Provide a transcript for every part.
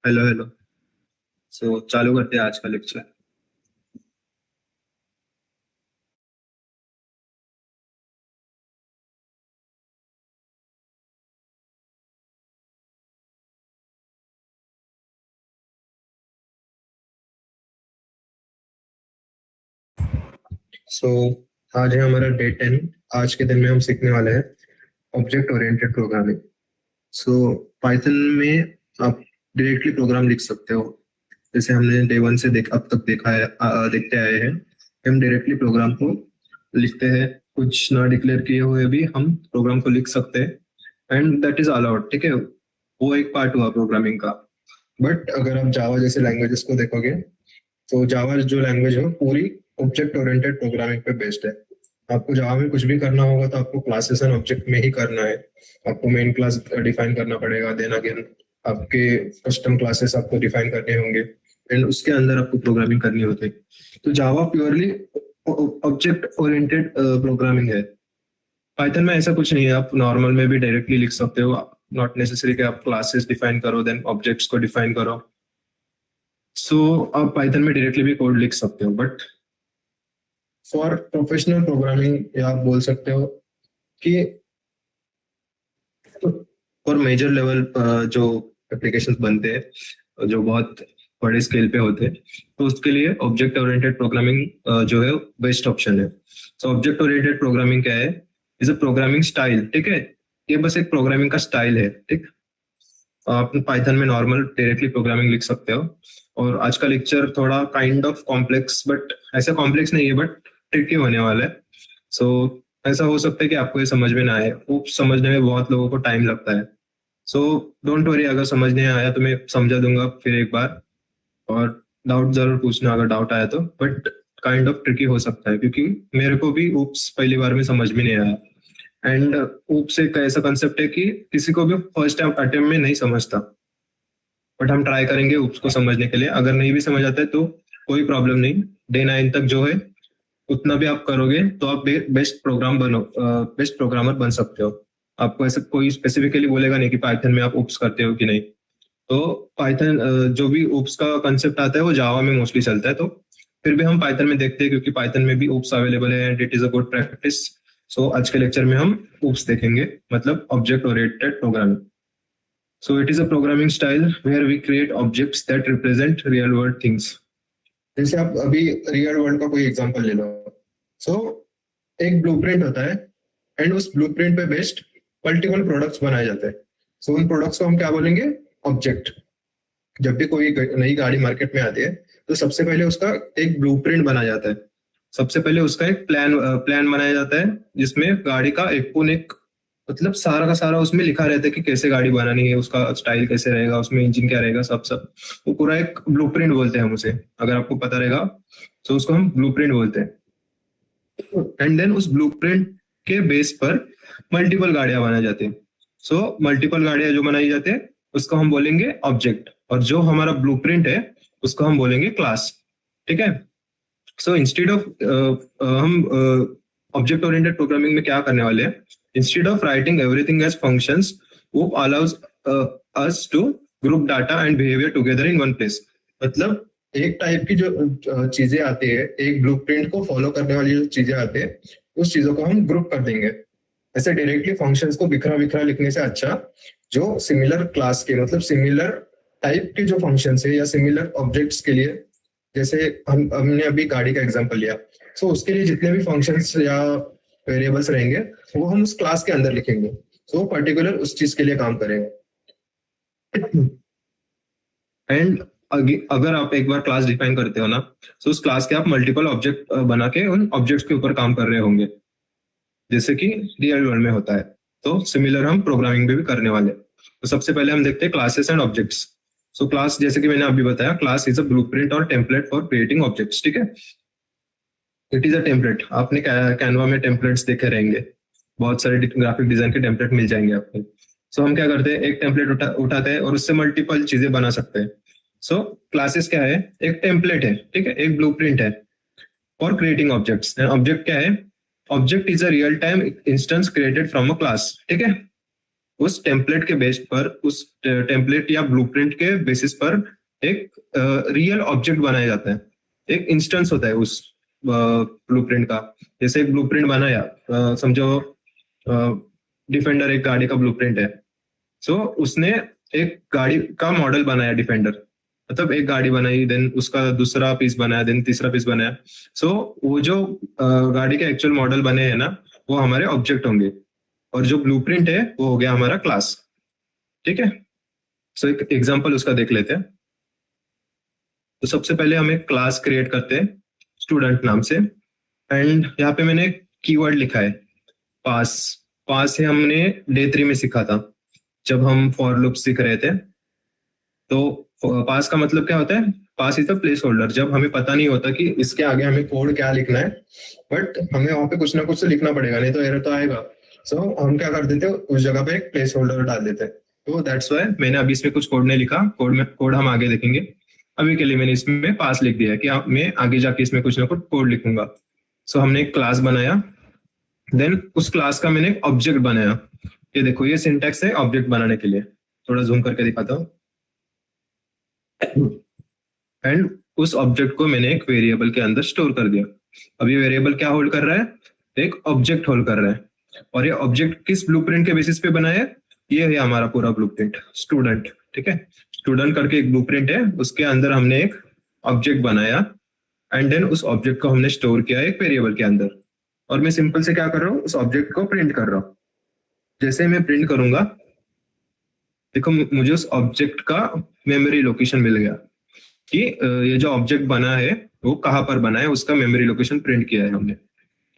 Hello hello. चालू करते हैं आज का लेक्चर। सो आज है हमारा डे 10। आज के दिन में हम सीखने वाले हैं ऑब्जेक्ट ओरिएंटेड प्रोग्रामिंग। सो पाइथन में आप डायरेक्टली प्रोग्राम लिख सकते हो। जैसे हमने डे 1 से अब तक देखा है, देखते आए हैं कि हम डायरेक्टली प्रोग्राम को लिखते हैं। कुछ ना डिक्लेयर किए हुए भी हम प्रोग्राम को लिख सकते हैं एंड दैट इज अलाउड। ठीक है, वो एक पार्ट हुआ प्रोग्रामिंग का। बट अगर आप जावा जैसे लैंग्वेजेस को देखोगे तो जावा जो लैंग्वेज है वो पूरी ऑब्जेक्ट ओरिएंटेड प्रोग्रामिंग पे बेस्ड है। आपको जावा में कुछ भी करना होगा तो आपको क्लासेस एंड ऑब्जेक्ट में ही करना है। आपको मेन क्लास डिफाइन करना पड़ेगा, देन अगेन आपके कस्टम क्लासेस आपको डिफाइन करने होंगे एंड उसके अंदर आपको प्रोग्रामिंग करनी होती है। तो जावा प्योरली ऑब्जेक्ट ओरिएंटेड प्रोग्रामिंग है। पाइथन में ऐसा कुछ नहीं है, आप नॉर्मल में भी डायरेक्टली लिख सकते हो। नॉट नेसेसरी कि आप क्लासेस डिफाइन करो देन ऑब्जेक्ट्स को डिफाइन करो। आप पाइथन में डायरेक्टली भी कोड लिख सकते हो, बट फॉर प्रोफेशनल प्रोग्रामिंग या आप बोल सकते हो कि फॉर मेजर लेवल जो एप्लीकेशंस बनते हैं जो बहुत बड़े स्केल पे होते हैं, तो उसके लिए ऑब्जेक्ट ओरिएंटेड प्रोग्रामिंग जो है बेस्ट ऑप्शन है। ऑब्जेक्ट ओरिएंटेड प्रोग्रामिंग क्या है? Is a programming style. ठीक है, ये बस एक प्रोग्रामिंग का स्टाइल है। ठीक, आप पाइथन में नॉर्मल डायरेक्टली प्रोग्रामिंग लिख सकते हो। और आज का लेक्चर थोड़ा काइंड ऑफ कॉम्प्लेक्स, बट ऐसा कॉम्प्लेक्स नहीं है, बट ट्रिकी होने वाला है। सो ऐसा हो सकता है कि आपको ये समझ में ना आए। वो समझने में बहुत लोगों को टाइम लगता है। डोंट वरी, अगर समझ नहीं आया तो मैं समझा दूंगा फिर एक बार। और डाउट जरूर पूछना अगर डाउट आया तो, बट काइंड ऑफ ट्रिकी हो सकता है क्योंकि मेरे को भी ऊप्स पहली बार में समझ में नहीं आया। एंड ऊप्स एक ऐसा कंसेप्ट है कि किसी को भी फर्स्ट अटेम्प्ट में नहीं समझता, बट हम ट्राई करेंगे उसको समझने के लिए। अगर नहीं भी समझ आता है तो कोई प्रॉब्लम नहीं। डे 9 तक जो है उतना भी आप करोगे तो आप बेस्ट प्रोग्रामर बन सकते हो। आपको ऐसा कोई स्पेसिफिकली बोलेगा नहीं कि पाइथन में आप उप्स करते हो कि नहीं। तो पाइथन जो भी उप्स का कंसेप्ट आता है वो जावा में मोस्टली चलता है, तो फिर भी हम पाइथन में देखते हैं क्योंकि पाइथन में भी उप्स अवेलेबल है and it is a good practice. आज के लेक्चर में हम उप्स देखेंगे, मतलब object oriented programming. It is a programming style where we create objects that represent real world things. जैसे आप अभी रियल वर्ल्ड का कोई एग्जांपल ले लो। एक ब्लूप्रिंट होता है एंड उस ब्लूप्रिंट पे बेस्ड मल्टीपल प्रोडक्ट्स बनाए जाते हैं। उन प्रोडक्ट्स को हम क्या बोलेंगे? ऑब्जेक्ट। जब भी कोई नई गाड़ी मार्केट में आती है तो सबसे पहले उसका एक ब्लूप्रिंट बनाया जाता है। सबसे पहले उसका एक प्लान बनाया जाता है जिसमें गाड़ी का एक पुन एक मतलब सारा का सारा उसमें लिखा रहता है कि कैसे गाड़ी बनानी है, उसका स्टाइल कैसे रहेगा, उसमें इंजन क्या रहेगा, सब सब वो पूरा एक ब्लूप्रिंट बोलते हैं हम उसे। अगर आपको पता रहेगा तो उसको हम ब्लूप्रिंट बोलते हैं। एंड देन उस ब्लूप्रिंट के बेस पर मल्टीपल गाड़ियां बनाई जाती है। मल्टीपल गाड़ियां जो बनाई जाती है उसको हम बोलेंगे ऑब्जेक्ट, और जो हमारा ब्लूप्रिंट है उसको हम बोलेंगे क्लास। ठीक है, इंस्टेड ऑफ हम ऑब्जेक्ट ओरिएंटेड प्रोग्रामिंग में क्या करने वाले हैं? Instead of writing everything as functions, OOP allows us to group data and behavior together in one place. मतलब एक टाइप की जो चीजें आती है, एक ब्लूप्रिंट को फॉलो करने वाली जो चीजें आती है, उस चीजों को हम ग्रुप कर देंगे। ऐसे डायरेक्टली फंक्शंस को बिखरा बिखरा लिखने से अच्छा जो सिमिलर क्लास के मतलब सिमिलर टाइप के जो फंक्शंस है या सिमिलर ऑब्जेक्ट्स के लिए, जैसे हमने अभी गाड़ी का एग्जांपल लिया, उसके लिए जितने भी फंक्शंस या वेरिएबल्स रहेंगे वो हम उस क्लास के अंदर लिखेंगे। पर्टिकुलर उस चीज के लिए काम करेंगे। एंड अगर आप एक बार क्लास डिफाइन करते हो ना, उस क्लास के आप मल्टीपल ऑब्जेक्ट बना के उन ऑब्जेक्ट्स के ऊपर काम कर रहे होंगे, जैसे कि रियल वर्ल्ड में होता है। तो सिमिलर हम प्रोग्रामिंग में भी करने वाले। तो सबसे पहले हम देखते हैं क्लासेस एंड ऑब्जेक्ट्स। क्लास, जैसे कि मैंने अभी बताया, क्लास इज अ ब्लूप्रिंट और टेम्पलेट फॉर क्रिएटिंग ऑब्जेक्ट्स। ठीक है, इट इज अ टेम्पलेट। आपने कैनवा में टेम्पलेट्स देखे रहेंगे, बहुत सारे ग्राफिक डिजाइन के टेम्पलेट मिल जाएंगे आपको। हम क्या करते हैं? एक टेम्पलेट उठाते हैं और उससे मल्टीपल चीजें बना सकते हैं। क्लासेस क्या है? एक टेम्पलेट है, ठीक है, एक ब्लूप्रिंट है फॉर क्रिएटिंग ऑब्जेक्ट्स। ऑब्जेक्ट क्या है? Object is a real time instance created from a class. ठीक है, उस टेम्पलेट के बेस पर, उस टेम्पलेट या ब्लूप्रिंट के बेसिस पर एक रियल ऑब्जेक्ट बनाया जाता है, एक इंस्टेंस होता है उस ब्लूप्रिंट का। जैसे एक ब्लूप्रिंट बनाया, समझो डिफेंडर एक गाड़ी का ब्लूप्रिंट है, सो उसने एक गाड़ी का मॉडल बनाया डिफेंडर, मतलब एक गाड़ी बनाई, देन उसका दूसरा पीस बनाया, देन तीसरा पीस बनाया। सो वो जो गाड़ी के एक्चुअल मॉडल बने हैं ना, वो हमारे ऑब्जेक्ट होंगे, और जो ब्लूप्रिंट है वो हो गया हमारा क्लास। ठीक है, सो एक एग्जांपल उसका देख लेते हैं। तो सबसे पहले हम एक क्लास क्रिएट करते हैं स्टूडेंट नाम से, एंड यहाँ पे मैंने कीवर्ड लिखा है पास। पास है हमने डे 3 में सीखा था जब हम फॉर लूप सीख रहे थे। तो पास का मतलब क्या होता है? पास इज द प्लेस होल्डर। जब हमें पता नहीं होता कि इसके आगे हमें कोड क्या लिखना है, बट हमें वहां पे कुछ ना कुछ तो लिखना पड़ेगा, नहीं तो एरर तो आएगा। सो हम क्या कर देते हैं, उस जगह पे एक प्लेस होल्डर डाल देते हैं। तो दैट्स वाई मैंने अभी इसमें कुछ कोड नहीं लिखा, कोड हम आगे देखेंगे। अभी के लिए मैंने इसमें पास लिख दिया है कि मैं आगे जाके इसमें कुछ ना कुछ कोड लिखूंगा। सो हमने एक क्लास बनाया, देन उस क्लास का मैंने एक ऑब्जेक्ट बनाया। ये देखो, ये सिंटैक्स है ऑब्जेक्ट बनाने के लिए। थोड़ा जूम करके दिखाता हूँ। एंड उस ऑब्जेक्ट को मैंने एक वेरिएबल के अंदर स्टोर कर दिया। अब ये वेरिएबल क्या होल्ड कर रहा है? एक ऑब्जेक्ट होल्ड कर रहा है। और ये ऑब्जेक्ट किस ब्लूप्रिंट के बेसिस पे बना है? ये है हमारा पूरा ब्लूप्रिंट, स्टूडेंट। ठीक है, स्टूडेंट करके एक ब्लूप्रिंट है, उसके अंदर हमने एक ऑब्जेक्ट बनाया, एंड देन उस ऑब्जेक्ट को हमने स्टोर किया एक वेरिएबल के अंदर। और मैं सिंपल से क्या कर रहा हूँ, उस ऑब्जेक्ट को प्रिंट कर रहा हूँ। जैसे मैं प्रिंट करूंगा, देखो मुझे उस ऑब्जेक्ट का मेमोरी लोकेशन मिल गया कि ये जो ऑब्जेक्ट बना है वो कहाँ पर बना है, उसका मेमोरी लोकेशन प्रिंट किया है हमने।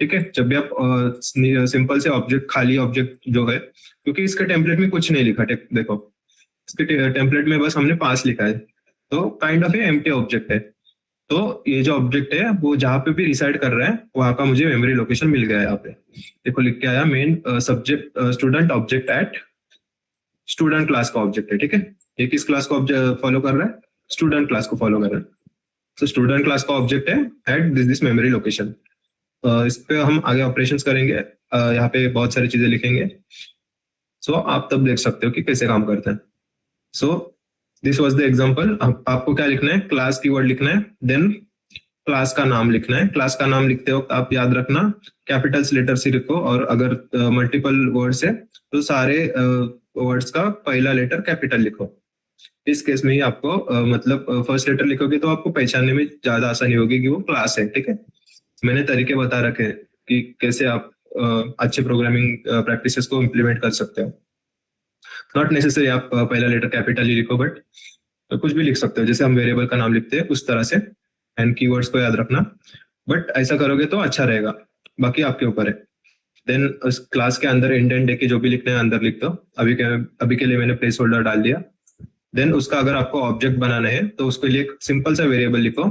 ठीक है, जब भी आप सिंपल से ऑब्जेक्ट, खाली ऑब्जेक्ट जो है, क्योंकि इसके टेम्पलेट में कुछ नहीं लिखा, देखो इसके टेम्पलेट में बस हमने पास लिखा है, तो काइंड ऑफ एम्प्टी ऑब्जेक्ट है। तो ये जो ऑब्जेक्ट है वो जहाँ पे भी रिसाइड कर रहा है वहां का मुझे मेमोरी लोकेशन मिल गया है। यहाँ पे देखो लिख के आया, main subject student object at student class का ऑब्जेक्ट है। ठीक है, ये किस क्लास को फॉलो कर रहा है? स्टूडेंट क्लास को फॉलो कर रहा है। तो स्टूडेंट क्लास का ऑब्जेक्ट है एट दिस मेमोरी लोकेशन। इस पे हम आगे ऑपरेशंस करेंगे, यहाँ पे बहुत सारी चीजें लिखेंगे। सो आप तब देख सकते हो कि कैसे काम करते हैं। So this was the example. आपको क्या लिखना है? क्लास कीवर्ड लिखना है, देन क्लास का नाम लिखना है। क्लास का नाम लिखते वक्त आप याद रखना कैपिटल्स लेटर से लिखो, और अगर मल्टीपल वर्ड्स है तो सारे वर्ड्स का पहला लेटर कैपिटल लिखो। इस केस में ही आपको मतलब फर्स्ट लेटर लिखोगे तो आपको पहचानने में ज्यादा आसानी होगी कि वो क्लास है। ठीक है, मैंने तरीके बता रखे हैं कि कैसे आप अच्छे प्रोग्रामिंग प्रैक्टिसेस को इम्प्लीमेंट कर सकते हो। नॉट नेसेसरी आप पहला लेटर कैपिटल ही लिखो, बट कुछ भी लिख सकते हो, जैसे हम वेरिएबल का नाम लिखते हैं उस तरह से। एंड कीवर्ड्स को याद रखना, बट ऐसा करोगे तो अच्छा रहेगा, बाकी आपके ऊपर है। देन उस क्लास के अंदर इंडेंट देके जो भी लिखना है अंदर लिख दो। अभी के लिए मैंने प्लेस होल्डर डाल दिया। देन उसका अगर आपको ऑब्जेक्ट बनाना है तो उसके लिए एक सिंपल सा वेरिएबल लिखो,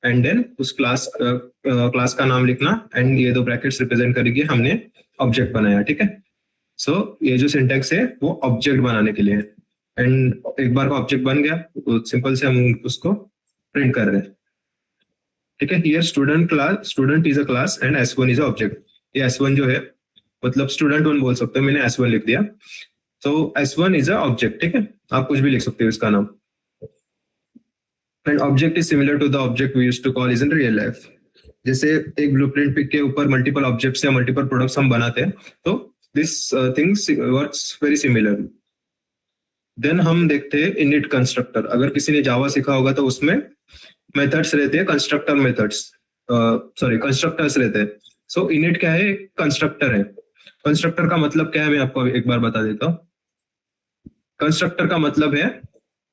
एंड देन उस क्लास का नाम लिखना, एंड ये दो ब्रैकेट्स रिप्रेजेंट करेंगे हमने ऑब्जेक्ट बनाया। ठीक है, सो ये जो सिंटैक्स है वो ऑब्जेक्ट बनाने के लिए है। एंड एक बार का ऑब्जेक्ट बन गया तो सिंपल से हम उसको प्रिंट कर रहे हैं। ठीक है, here student is a class and S1 is a object. ये S1 जो है मतलब स्टूडेंट 1 बोल सकते हो, मैंने S1 लिख दिया, तो S1 इज अ ऑब्जेक्ट। ठीक है, आप कुछ भी लिख सकते हो इसका नाम। And object is similar to the object we used to call is in real life. जैसे एक ब्लूप्रिंट पिक के ऊपर मल्टीपल ऑब्जेक्ट्स या मल्टीपल प्रोडक्ट्स हम बनाते हैं, तो this things works very similar. Then हम देखते हैं इनिट कंस्ट्रक्टर। अगर किसी ने जावा सीखा होगा तो उसमें मेथड्स रहते हैं, कंस्ट्रक्टर मेथड्स, सॉरी कंस्ट्रक्टर्स रहते हैं। सो इनिट क्या है? कंस्ट्रक्टर है। कंस्ट्रक्टर का मतलब क्या है मैं आपको एक बार बता देता हूँ। कंस्ट्रक्टर का मतलब है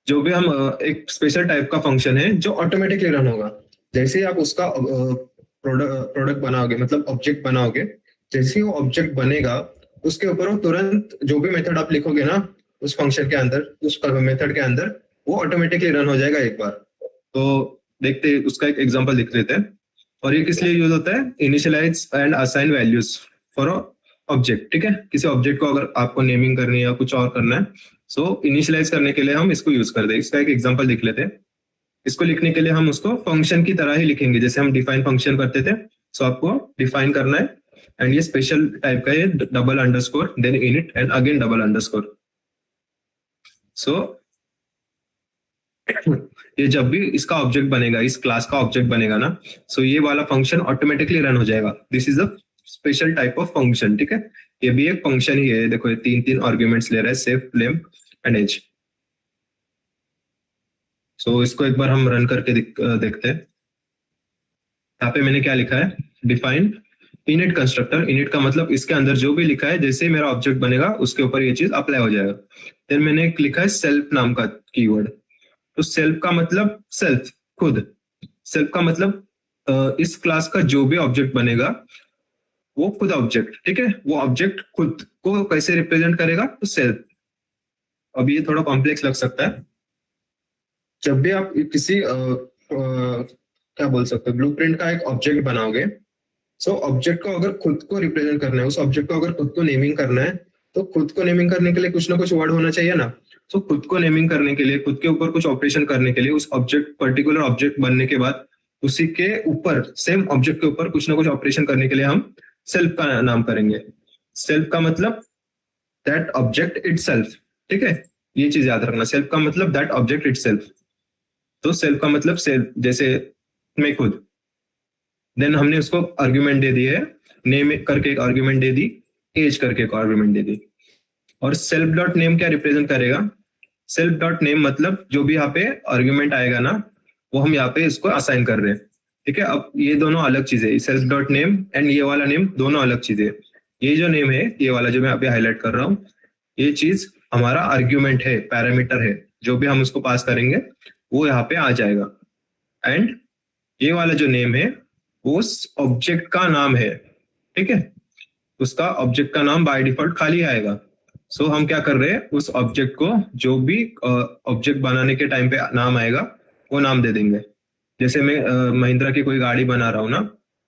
जो भी हम एक स्पेशल टाइप का फंक्शन है जो ऑटोमेटिकली रन होगा। जैसे ही आप उसका प्रोडक्ट बनाओगे, मतलब ऑब्जेक्ट बनाओगे, जैसे ही वो ऑब्जेक्ट बनेगा उसके ऊपर वो तुरंत जो भी मेथड आप लिखोगे ना उस फंक्शन के अंदर, उस मेथड के अंदर, वो ऑटोमेटिकली रन हो जाएगा एक बार। तो देखते हैं, उसका एक एग्जांपल लिख लेते हैं। और ये किस लिए यूज होता है? Initialise and assign values for object. ठीक है, किसी ऑब्जेक्ट को अगर आपको नेमिंग करनी है या कुछ और करना है, सो इनिशियलाइज करने के लिए हम इसको यूज करते हैं। इसका एक एग्जांपल लिख लेते हैं। इसको लिखने के लिए हम उसको फंक्शन की तरह ही लिखेंगे जैसे हम डिफाइन फंक्शन करते थे। सो आपको डिफाइन करना है एंड ये स्पेशल टाइप का है, double underscore then init and again double underscore. So ये जब भी इसका ऑब्जेक्ट बनेगा, इस क्लास का ऑब्जेक्ट बनेगा ना, सो ये वाला फंक्शन ऑटोमेटिकली रन हो जाएगा। This is a special type of function, ठीक है। ये भी एक फंक्शन ही है, देखो ये तीन तीन आर्ग्यूमेंट्स ले रहा है, सेफ, लेम एंड एज। सो इसको एक बार हम रन करके देखते हैं। यहाँ पे मैंने क्या लिखा है, डिफाइन इनिट कंस्ट्रक्टर। इनिट का मतलब इसके अंदर जो भी लिखा है, जैसे मेरा ऑब्जेक्ट बनेगा उसके ऊपर ये चीज अप्लाई हो जाएगा। देन मैंने एक लिखा है सेल्फ नाम का कीवर्ड। तो सेल्फ का मतलब सेल्फ, खुद। सेल्फ का मतलब इस क्लास का जो भी ऑब्जेक्ट बनेगा वो खुद ऑब्जेक्ट, ठीक है। वो ऑब्जेक्ट खुद को कैसे रिप्रेजेंट करेगा, तो सेल्फ। अब ये थोड़ा कॉम्प्लेक्स लग सकता है। जब भी आप किसी क्या बोल सकते हो, ब्लूप्रिंट का एक ऑब्जेक्ट बनाओगे, सो ऑब्जेक्ट को अगर खुद को रिप्रेजेंट करना है, उस ऑब्जेक्ट को अगर खुद को नेमिंग करना है, तो खुद को नेमिंग करने के लिए कुछ ना कुछ वर्ड होना चाहिए ना। तो खुद को नेमिंग करने के लिए, खुद के ऊपर कुछ ऑपरेशन करने के लिए, उस ऑब्जेक्ट, पर्टिकुलर ऑब्जेक्ट बनने के बाद उसी के ऊपर, सेम ऑब्जेक्ट के ऊपर कुछ ना कुछ ऑपरेशन करने के लिए हम सेल्फ का नाम करेंगे। सेल्फ का मतलब दैट ऑब्जेक्ट इटसेल्फ, ठीक है। ये चीज याद रखना, सेल्फ का मतलब दैट ऑब्जेक्ट इटसेल्फ। तो सेल्फ का मतलब सेल्फ, जैसे मैं खुद। देन हमने उसको आर्ग्यूमेंट दे दी है, नेम करके एक आर्ग्यूमेंट दे दी, एज करके एक आर्ग्यूमेंट दे दी। और सेल्फ डॉट नेम क्या रिप्रेजेंट करेगा, सेल्फ डॉट नेम मतलब जो भी यहाँ पे आर्ग्यूमेंट आएगा ना, वो हम यहाँ पे इसको असाइन कर रहे हैं, ठीक है। अब ये दोनों अलग चीजें, सेल्फ डॉट नेम एंड ये वाला नेम दोनों अलग चीजें। ये जो नेम है, ये वाला जो मैं यहाँ पे हाईलाइट कर रहा हूँ, ये चीज हमारा आर्ग्यूमेंट है, पैरामीटर है। जो भी हम उसको पास करेंगे वो यहाँ पे आ जाएगा। एंड ये वाला जो नेम है उस ऑब्जेक्ट का नाम है, ठीक है। उसका ऑब्जेक्ट का नाम बाय डिफॉल्ट खाली आएगा। सो हम क्या कर रहे हैं, उस ऑब्जेक्ट को जो भी ऑब्जेक्ट बनाने के टाइम पे नाम आएगा वो नाम दे देंगे। जैसे मैं महिंद्रा की कोई गाड़ी बना रहा हूँ ना,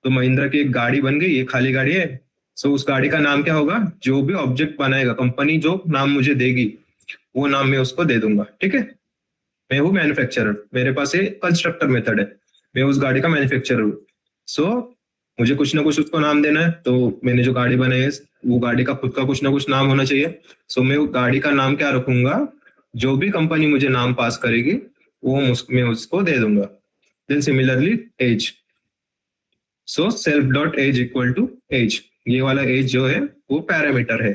तो महिंद्रा की एक गाड़ी बन गई, ये खाली गाड़ी है। सो उस गाड़ी का नाम क्या होगा, जो भी ऑब्जेक्ट बनाएगा, कंपनी जो नाम मुझे देगी वो नाम मैं उसको दे दूंगा, ठीक है। मैं हूँ मैन्युफैक्चरर, मेरे पास ये कंस्ट्रक्टर मेथड है, मैं उस गाड़ी का मैन्युफैक्चरर हूँ। सो मुझे कुछ ना कुछ उसको नाम देना है, तो मैंने जो गाड़ी बनाई है वो गाड़ी का खुद का कुछ ना कुछ नाम होना चाहिए। सो मैं वो गाड़ी का नाम क्या रखूंगा, जो भी कंपनी मुझे नाम पास करेगी वो मैं उसको दे दूंगा। Then similarly age, so self dot age equal to age. ये वाला एज जो है वो पैरामीटर है,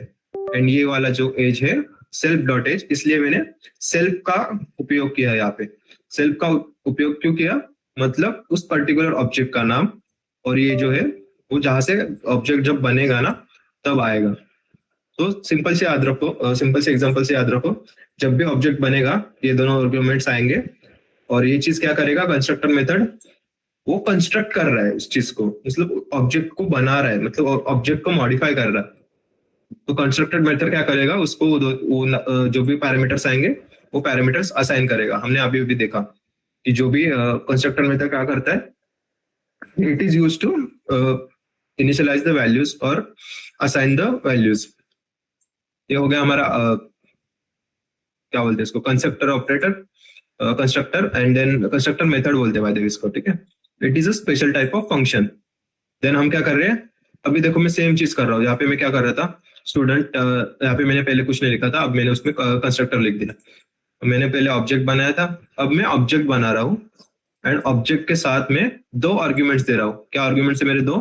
एंड ये वाला जो एज है सेल्फ डॉट एज। इसलिए मैंने सेल्फ का उपयोग किया है यहाँ पे। सेल्फ का उपयोग क्यों किया, मतलब उस पर्टिकुलर ऑब्जेक्ट का नाम, और ये जो है वो जहां से ऑब्जेक्ट जब बनेगा ना तब आएगा। तो सिंपल से याद रखो, सिंपल से एग्जांपल से याद रखो, जब भी ऑब्जेक्ट बनेगा ये दोनों आर्गुमेंट्स आएंगे, और ये चीज क्या करेगा, कंस्ट्रक्टर मेथड वो कंस्ट्रक्ट कर रहा है उस चीज को, मतलब ऑब्जेक्ट को बना रहा है, मतलब ऑब्जेक्ट को मॉडिफाई कर रहा है। तो कंस्ट्रक्टेड मेथड क्या करेगा, उसको वो जो भी पैरामीटर्स आएंगे वो पैरामीटर्स असाइन करेगा। हमने अभी भी देखा कि जो भी कंस्ट्रक्टर मेथड क्या करता है, it is used to initialize the values or assign the values। ये हो गया हमारा क्या बोलते हैं इसको, constructor operator, constructor and then constructor method बोलते हैं भाई इसको, ठीक है। It is a special type of function. Then हम क्या कर रहे हैं, अभी देखो मैं सेम चीज कर रहा हूँ। यहाँ पे मैं क्या कर रहा था, स्टूडेंट, यहाँ पे मैंने पहले कुछ नहीं लिखा था, अब मैंने उसमें कंस्ट्रक्टर लिख दिया। मैंने पहले ऑब्जेक्ट बनाया था, अब मैं ऑब्जेक्ट बना रहा हूँ, एंड ऑब्जेक्ट के साथ में दो आर्ग्यूमेंट्स दे रहा हूँ। क्या आर्ग्यूमेंट्स है मेरे दो,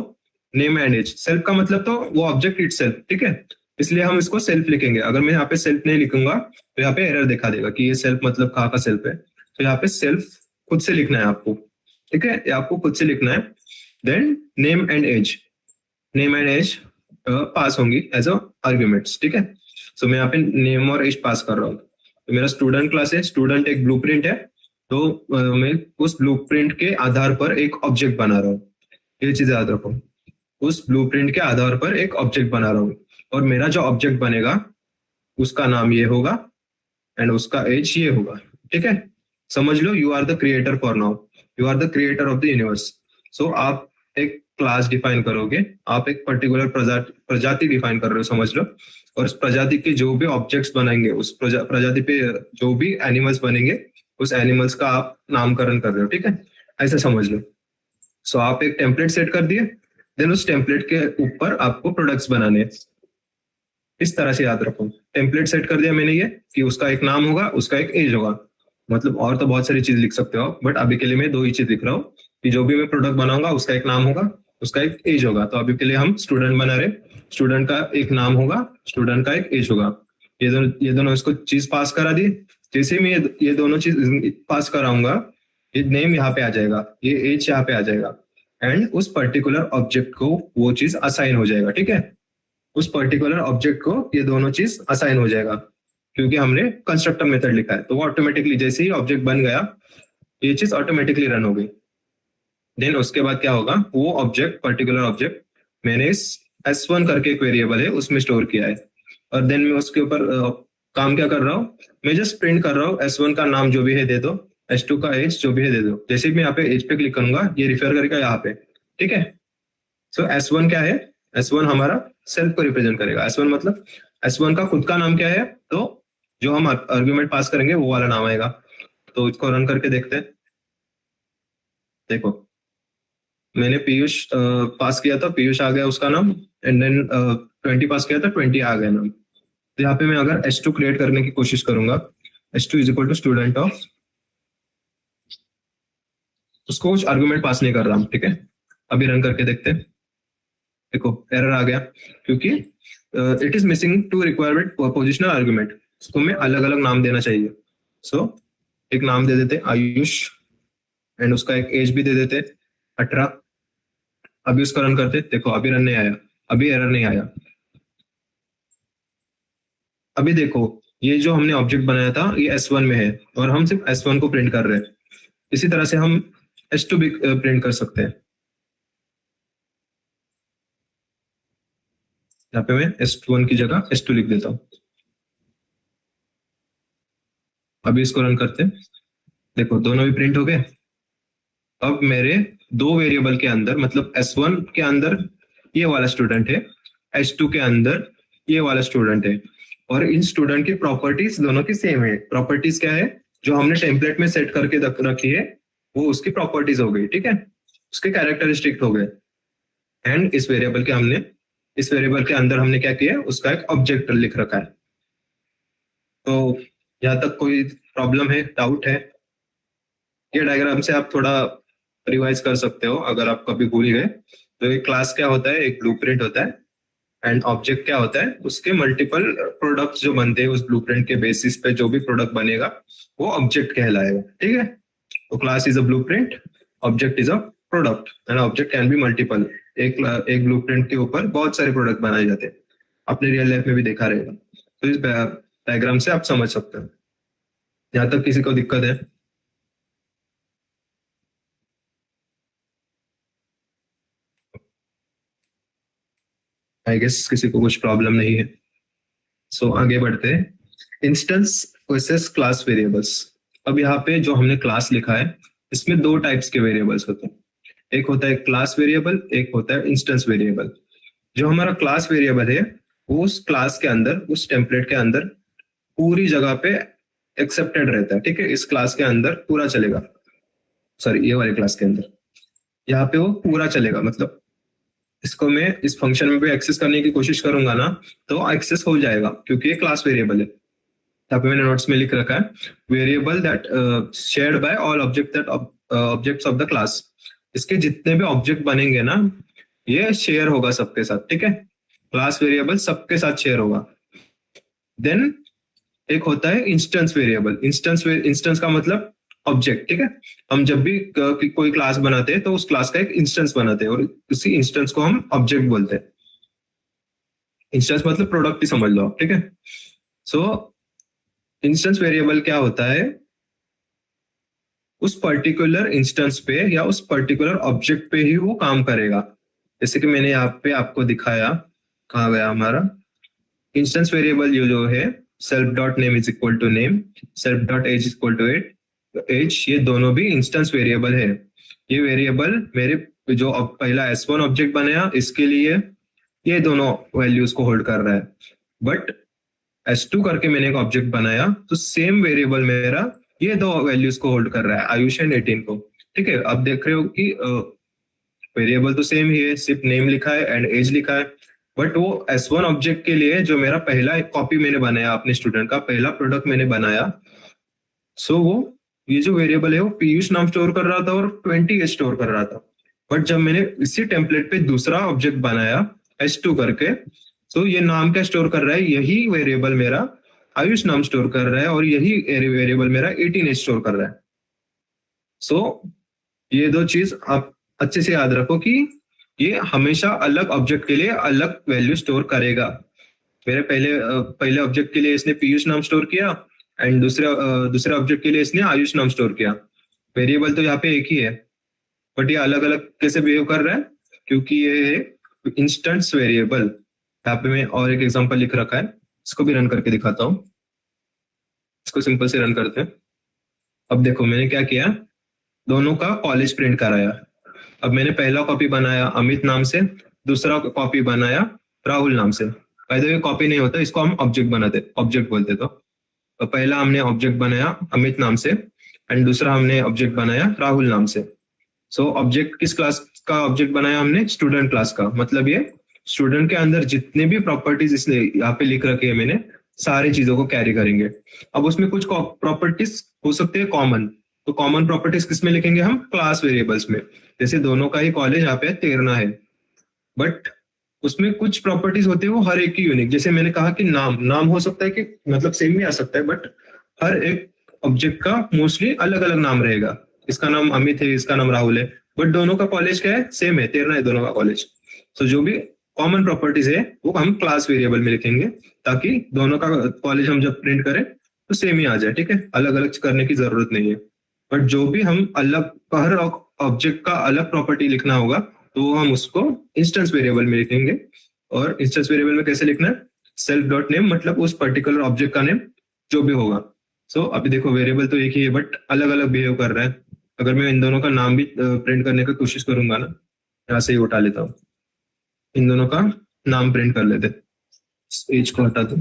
नेम एंड एज। सेल्फ का मतलब तो वो ऑब्जेक्ट इटसेल्फ, ठीक है, इसलिए हम इसको सेल्फ लिखेंगे। अगर मैं यहाँ पे सेल्फ नहीं लिखूंगा तो यहाँ पे एरर दिखा देगा कि ये सेल्फ मतलब कहाँ का सेल्फ है। तो यहाँ पे सेल्फ खुद से लिखना है आपको, ठीक है, ये आपको खुद से लिखना है। Then name and age, name and age पास होंगी एज अ आर्ग्यूमेंट्स, ठीक है। सो मैं यहाँ पे नेम और एज पास कर रहा हूँ। तो मेरा स्टूडेंट क्लास है, स्टूडेंट एक ब्लूप्रिंट है, तो मैं उस ब्लूप्रिंट के आधार पर एक ऑब्जेक्ट बना रहा हूँ। ये चीज याद रखो, उस ब्लूप्रिंट के आधार पर एक ऑब्जेक्ट बना रहा हूँ, और मेरा जो ऑब्जेक्ट बनेगा उसका नाम ये होगा एंड उसका एज ये होगा, ठीक है। समझ लो, you are the creator for now, you are the creator of the universe. So आप एक क्लास डिफाइन करोगे, आप एक पर्टिकुलर प्रजाति डिफाइन कर रहे हो, समझ लो, और उस प्रजाति के जो भी ऑब्जेक्ट्स बनाएंगे, उस प्रजाति पे जो भी एनिमल्स बनेंगे, उस एनिमल्स का आप नामकरण कर रहे हो, ठीक है, ऐसे समझ लो। सो आप एक टेम्पलेट सेट कर दिए, देन उस टेम्पलेट के ऊपर आपको प्रोडक्ट्स बनाने हैं। इस तरह से याद रखो, टेम्पलेट सेट कर दिया मैंने ये कि उसका एक नाम होगा, उसका एक एज होगा, मतलब और तो बहुत सारी चीज लिख सकते हो, बट अभी के लिए मैं दो ही चीज लिख रहा हूँ कि जो भी मैं प्रोडक्ट बनाऊंगा उसका एक नाम होगा, उसका एक एज होगा। तो अभी के लिए हम स्टूडेंट बना रहे, स्टूडेंट का एक नाम होगा, स्टूडेंट का एक एज होगा। ये दोनों इसको चीज पास करा दी। जैसे मैं ये दोनों चीज पास कराऊंगा, ये नेम यहाँ पे आ जाएगा, ये एज यहाँ पे आ जाएगा, एंड उस पर्टिकुलर ऑब्जेक्ट को वो चीज असाइन हो जाएगा। ठीक है, उस पर्टिकुलर ऑब्जेक्ट को ये दोनों चीज असाइन हो जाएगा क्योंकि हमने कंस्ट्रक्टर मेथड लिखा है। तो वो ऑटोमेटिकली जैसे ही ऑब्जेक्ट बन गया, ये चीज ऑटोमेटिकली रन हो गई। देन उसके बाद क्या होगा, वो ऑब्जेक्ट, पर्टिकुलर ऑब्जेक्ट मैंने इस S1 करके एक वेरिएबल है उसमें स्टोर किया है, और देन मैं उसके ऊपर काम क्या कर रहा हूँ, मैं जस्ट प्रिंट कर रहा हूँ S1 का नाम जो भी है दे दो, S2 का एज जो भी है दे दो। जैसे ही मैं यहाँ पे एज पे क्लिक करूंगा, ये रिफर करेगा यहाँ पे। ठीक है, सो S1 क्या है, S1 हमारा सेल्फ को रिप्रेजेंट करेगा। S1 मतलब S1 का खुद का नाम क्या है, तो जो हम आर्ग्यूमेंट पास करेंगे वो वाला नाम आएगा। तो इसको रन करके देखते हैं। देखो, मैंने पीयूष पास किया था, पीयूष आ गया उसका नाम, एंड देन 20 पास किया था, 20 आ गया नाम। तो यहाँ पे मैं अगर S2 क्रिएट करने की कोशिश करूंगा, S2 is equal to student of, उसको कुछ आर्गुमेंट पास नहीं कर रहा हूँ। ठीक है, अभी रन करके देखते हैं। देखो एरर आ गया क्योंकि it is missing to requirement positional argument. इसको मैं अलग अलग नाम देना चाहिए। सो एक नाम दे देते आयुष, एंड उसका एक एज भी दे देते 18। अभी उसका रन करते, देखो अभी रन नहीं आया, अभी एरर नहीं आया। अभी देखो, ये जो हमने ऑब्जेक्ट बनाया था ये S1 में है, और हम सिर्फ S1 को प्रिंट कर रहे हैं। इसी तरह से हम S2 भी प्रिंट कर सकते हैं। यहाँ पे मैं S1 की जगह S2 लिख देता हूँ। अभी इसको रन करते हैं, देखो दोनों भी प्रिंट हो गए। अब मेरे दो वेरिएबल के अंदर, मतलब S1 के अंदर ये वाला स्टूडेंट है, S2 के अंदर ये वाला स्टूडेंट है, और इन स्टूडेंट की प्रॉपर्टीज दोनों की सेम है। प्रॉपर्टीज क्या है, जो हमने टेम्पलेट में सेट करके रखी है वो उसकी प्रॉपर्टीज हो गई। ठीक है, उसके कैरेक्टरिस्टिक हो गए। एंड इस वेरिएबल के अंदर हमने क्या किया, उसका एक ऑब्जेक्ट लिख रखा है। तो यहाँ तक कोई प्रॉब्लम है, डाउट है? ये डायग्राम से आप थोड़ा रिवाइज कर सकते हो अगर आप कभी भूल गए। तो एक क्लास क्या होता है, एक ब्लूप्रिंट होता है, एंड ऑब्जेक्ट क्या होता है, उसके मल्टीपल प्रोडक्ट्स जो बनते हैं उस ब्लूप्रिंट के बेसिस पे जो भी प्रोडक्ट बनेगा वो ऑब्जेक्ट कहलाएगा। ठीक है, तो class is a blueprint, object is a product, and object can be multiple. एक ब्लूप्रिंट के ऊपर बहुत सारे प्रोडक्ट बनाए जाते हैं, अपने रियल लाइफ में भी देखा रहेगा। तो इस डायग्राम से आप समझ सकते हो। यहाँ तक किसी को दिक्कत है? आई गेस किसी को कुछ प्रॉब्लम नहीं है। सो आगे बढ़ते हैं, इंस्टेंस वर्सेस क्लास वेरिएबल्स। अब यहाँ पे जो हमने क्लास लिखा है इसमें दो टाइप्स के वेरिएबल्स होते हैं, एक होता है क्लास वेरिएबल, एक होता है इंस्टेंस वेरिएबल। जो हमारा क्लास वेरिएबल है वो उस क्लास के अंदर, उस टेम्पलेट के अंदर पूरी जगह पे एक्सेप्टेड रहता है। ठीक है, इस क्लास के अंदर पूरा चलेगा, सॉरी ये वाले क्लास के अंदर यहाँ पे वो पूरा चलेगा। मतलब इसको मैं इस फंक्शन में भी एक्सेस करने की कोशिश करूंगा ना, तो एक्सेस हो जाएगा क्योंकि ये क्लास वेरिएबल है। यहाँ पे मैंने नोट्स में लिख रखा है, variable that shared by all objects of the class. इसके जितने भी ऑब्जेक्ट बनेंगे ना, ये शेयर होगा सबके साथ। ठीक है, क्लास वेरिएबल सबके साथ शेयर होगा। देन एक होता है इंस्टेंस वेरिएबल। इंस्टेंस का मतलब ऑब्जेक्ट। ठीक है, हम जब भी कोई क्लास बनाते हैं तो उस क्लास का एक इंस्टेंस बनाते हैं, और उसी इंस्टेंस को हम ऑब्जेक्ट बोलते हैं। इंस्टेंस मतलब प्रोडक्ट ही समझ लो। ठीक है, सो इंस्टेंस वेरिएबल क्या होता है, उस पर्टिकुलर इंस्टेंस पे या उस पर्टिकुलर ऑब्जेक्ट पे ही वो काम करेगा। जैसे कि मैंने यहाँ पे आपको दिखाया, कहाँ गया हमारा इंस्टेंस वेरिएबल, जो है self dot name is equal to name, self dot age is equal to age, ये दोनों भी इंस्टेंस वेरिएबल है। ये वेरिएबल मेरे जो पहला S1 ऑब्जेक्ट बनाया इसके लिए ये दोनों वैल्यूज को होल्ड कर रहा है, बट S2 करके मैंने एक ऑब्जेक्ट बनाया तो सेम वेरिएबल मेरा ये दो वैल्यूज को होल्ड कर रहा है, आयुष एंड 18 को। ठीक है, अब देख रहे हो कि वेरिएबल तो सेम ही है, सिर्फ नेम लिखा है एंड एज लिखा है। बट वो S1 ऑब्जेक्ट के लिए जो मेरा पहला कॉपी मैंने बनाया अपने स्टूडेंट का, पहला प्रोडक्ट मैंने बनाया, सो वो ये जो वेरिएबल है वो पीयूष नाम स्टोर कर रहा था और 20 एज स्टोर कर रहा था। बट जब मैंने इसी टेम्पलेट पे दूसरा ऑब्जेक्ट बनाया S2 करके, सो ये नाम क्या स्टोर कर रहा है, यही वेरिएबल मेरा आयुष नाम स्टोर कर रहा है और यही वेरिएबल मेरा 18 एज स्टोर कर रहा है। सो ये दो चीज आप अच्छे से याद रखो कि ये हमेशा अलग ऑब्जेक्ट के लिए अलग वैल्यू स्टोर करेगा। मेरे पहले ऑब्जेक्ट के लिए इसने पीयूष नाम स्टोर किया एंड दूसरे ऑब्जेक्ट के लिए इसने आयुष नाम स्टोर किया। वेरिएबल तो यहाँ पे एक ही है, बट ये अलग अलग कैसे बिहेव कर रहा है, क्योंकि ये इंस्टेंस वेरिएबल। यहाँ पे मैं और एक एग्जांपल लिख रखा है, इसको भी रन करके दिखाता हूँ। इसको सिंपल से रन करते हैं। अब देखो मैंने क्या किया, दोनों का कॉलेज प्रिंट कराया। अब मैंने पहला कॉपी बनाया अमित नाम से, दूसरा कॉपी बनाया राहुल नाम से। बाय द वे कॉपी नहीं होता, इसको हम ऑब्जेक्ट बोलते। तो पहला हमने ऑब्जेक्ट बनाया अमित नाम से एंड दूसरा हमने ऑब्जेक्ट बनाया राहुल नाम से। सो ऑब्जेक्ट किस क्लास का ऑब्जेक्ट बनाया हमने, स्टूडेंट क्लास का। मतलब ये स्टूडेंट के अंदर जितने भी प्रॉपर्टीज इसने यहाँ पे लिख रखे हैं मैंने, सारी चीजों को कैरी करेंगे। अब उसमें कुछ प्रॉपर्टीज हो सकते हैं कॉमन, तो कॉमन प्रॉपर्टीज किस में लिखेंगे हम, क्लास वेरिएबल्स में। जैसे दोनों का ही कॉलेज यहाँ पे तेरना है, बट उसमें कुछ प्रॉपर्टीज होते हैं वो हर एक की यूनिक। जैसे मैंने कहा कि नाम हो सकता है कि मतलब सेम भी आ सकता है, बट हर एक ऑब्जेक्ट का मोस्टली अलग अलग नाम रहेगा। इसका नाम अमित है, इसका नाम राहुल है, बट दोनों का कॉलेज क्या है, सेम है, तेरना है दोनों का कॉलेज। तो जो भी कॉमन प्रॉपर्टीज है वो हम क्लास वेरिएबल में लिखेंगे, ताकि दोनों का कॉलेज हम जब प्रिंट करें तो सेम ही आ जाए। ठीक है, अलग अलग करने की जरूरत नहीं है। बट जो भी हम अलग, हर ऑब्जेक्ट का अलग प्रॉपर्टी लिखना होगा, तो हम उसको इंस्टेंस वेरिएबल में लिखेंगे। और इंस्टेंस वेरिएबल में कैसे लिखना है, सेल्फ डॉट नेम, मतलब उस पर्टिकुलर ऑब्जेक्ट का नेम जो भी होगा। सो अभी देखो वेरिएबल तो एक ही है, बट अलग अलग बिहेव कर रहा है। अगर मैं इन दोनों का नाम भी प्रिंट करने की कोशिश करूंगा ना, यहाँ से ही उठा लेता हूँ, इन दोनों का नाम प्रिंट कर लेते, एज को हटा दो।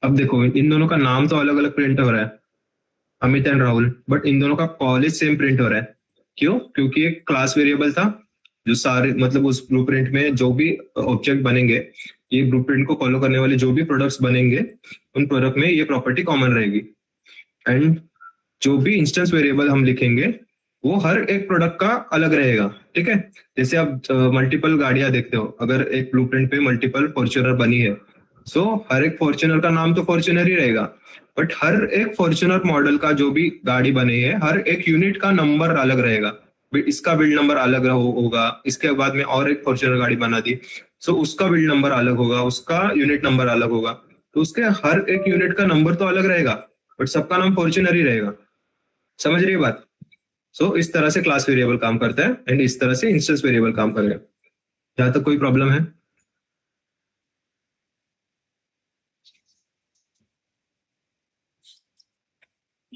अब देखो इन दोनों का नाम तो अलग अलग प्रिंट हो रहा है, Amit and Rahul, but in दोनों का कॉलेज सेम प्रिंट हो रहा है। क्यों, क्योंकि एक क्लास वेरिएबल था जो सारे, मतलब उस ब्लूप्रिंट में जो भी ऑब्जेक्ट बनेंगे, ये ब्लूप्रिंट को फॉलो करने वाले जो भी प्रोडक्ट्स बनेंगे, उन प्रोडक्ट में ये प्रॉपर्टी कॉमन रहेगी। एंड जो भी इंस्टेंस वेरिएबल हम लिखेंगे वो हर एक प्रोडक्ट का अलग रहेगा। ठीक है, जैसे आप मल्टीपल गाड़ियां देखते हो, अगर एक ब्लूप्रिंट पे मल्टीपल फॉर्च्यूनर बनी है, सो हर एक फॉर्च्यूनर का नाम तो फॉर्च्यूनर ही रहेगा, बट हर एक फॉर्च्यूनर मॉडल का जो भी गाड़ी बनी है, हर एक यूनिट का नंबर अलग रहेगा। इसका बिल्ड नंबर अलग होगा, इसके बाद में और एक फॉर्च्यूनर गाड़ी बना दी, सो उसका बिल्ड नंबर अलग होगा, उसका यूनिट नंबर अलग होगा। तो उसके हर एक यूनिट का नंबर तो अलग रहेगा, बट सबका नाम फॉर्च्यूनर ही रहेगा। समझ रही है बात? सो इस तरह से क्लास वेरिएबल काम करता है एंड इस तरह से इंस्टेंस वेरिएबल काम करेगा। यहाँ तक कोई प्रॉब्लम है?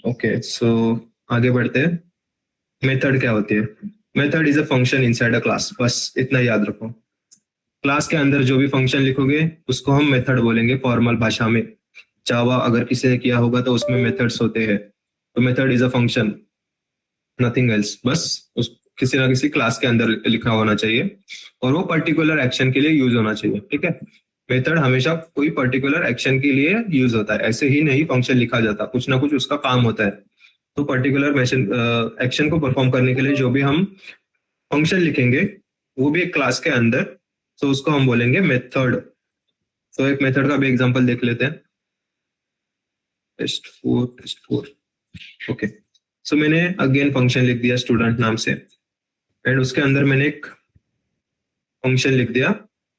ओके, सो आगे बढ़ते हैं। मेथड क्या होती है? Method is a function inside a class, बस इतना याद रखो। क्लास के अंदर जो भी फंक्शन लिखोगे उसको हम मेथड बोलेंगे फॉर्मल भाषा में। जावा अगर किसी ने किया होगा तो उसमें मेथड्स होते हैं। तो method is a function, nothing else. बस उस किसी ना किसी क्लास के अंदर लिखा होना चाहिए और वो पर्टिकुलर एक्शन के लिए यूज होना चाहिए। ठीक है, मेथड हमेशा कोई पर्टिकुलर एक्शन के लिए यूज होता है, ऐसे ही नहीं फंक्शन लिखा जाता, कुछ ना कुछ उसका काम होता है। तो पर्टिकुलर एक्शन को परफॉर्म करने के लिए जो भी हम फंक्शन लिखेंगे वो भी एक क्लास के अंदर, तो उसको हम बोलेंगे मेथड। तो एक मेथड का भी एग्जांपल देख लेते हैं। टेस्ट 4 ओके, सो मैंने अगेन फंक्शन लिख दिया स्टूडेंट नाम से एंड उसके अंदर मैंने एक फंक्शन लिख दिया,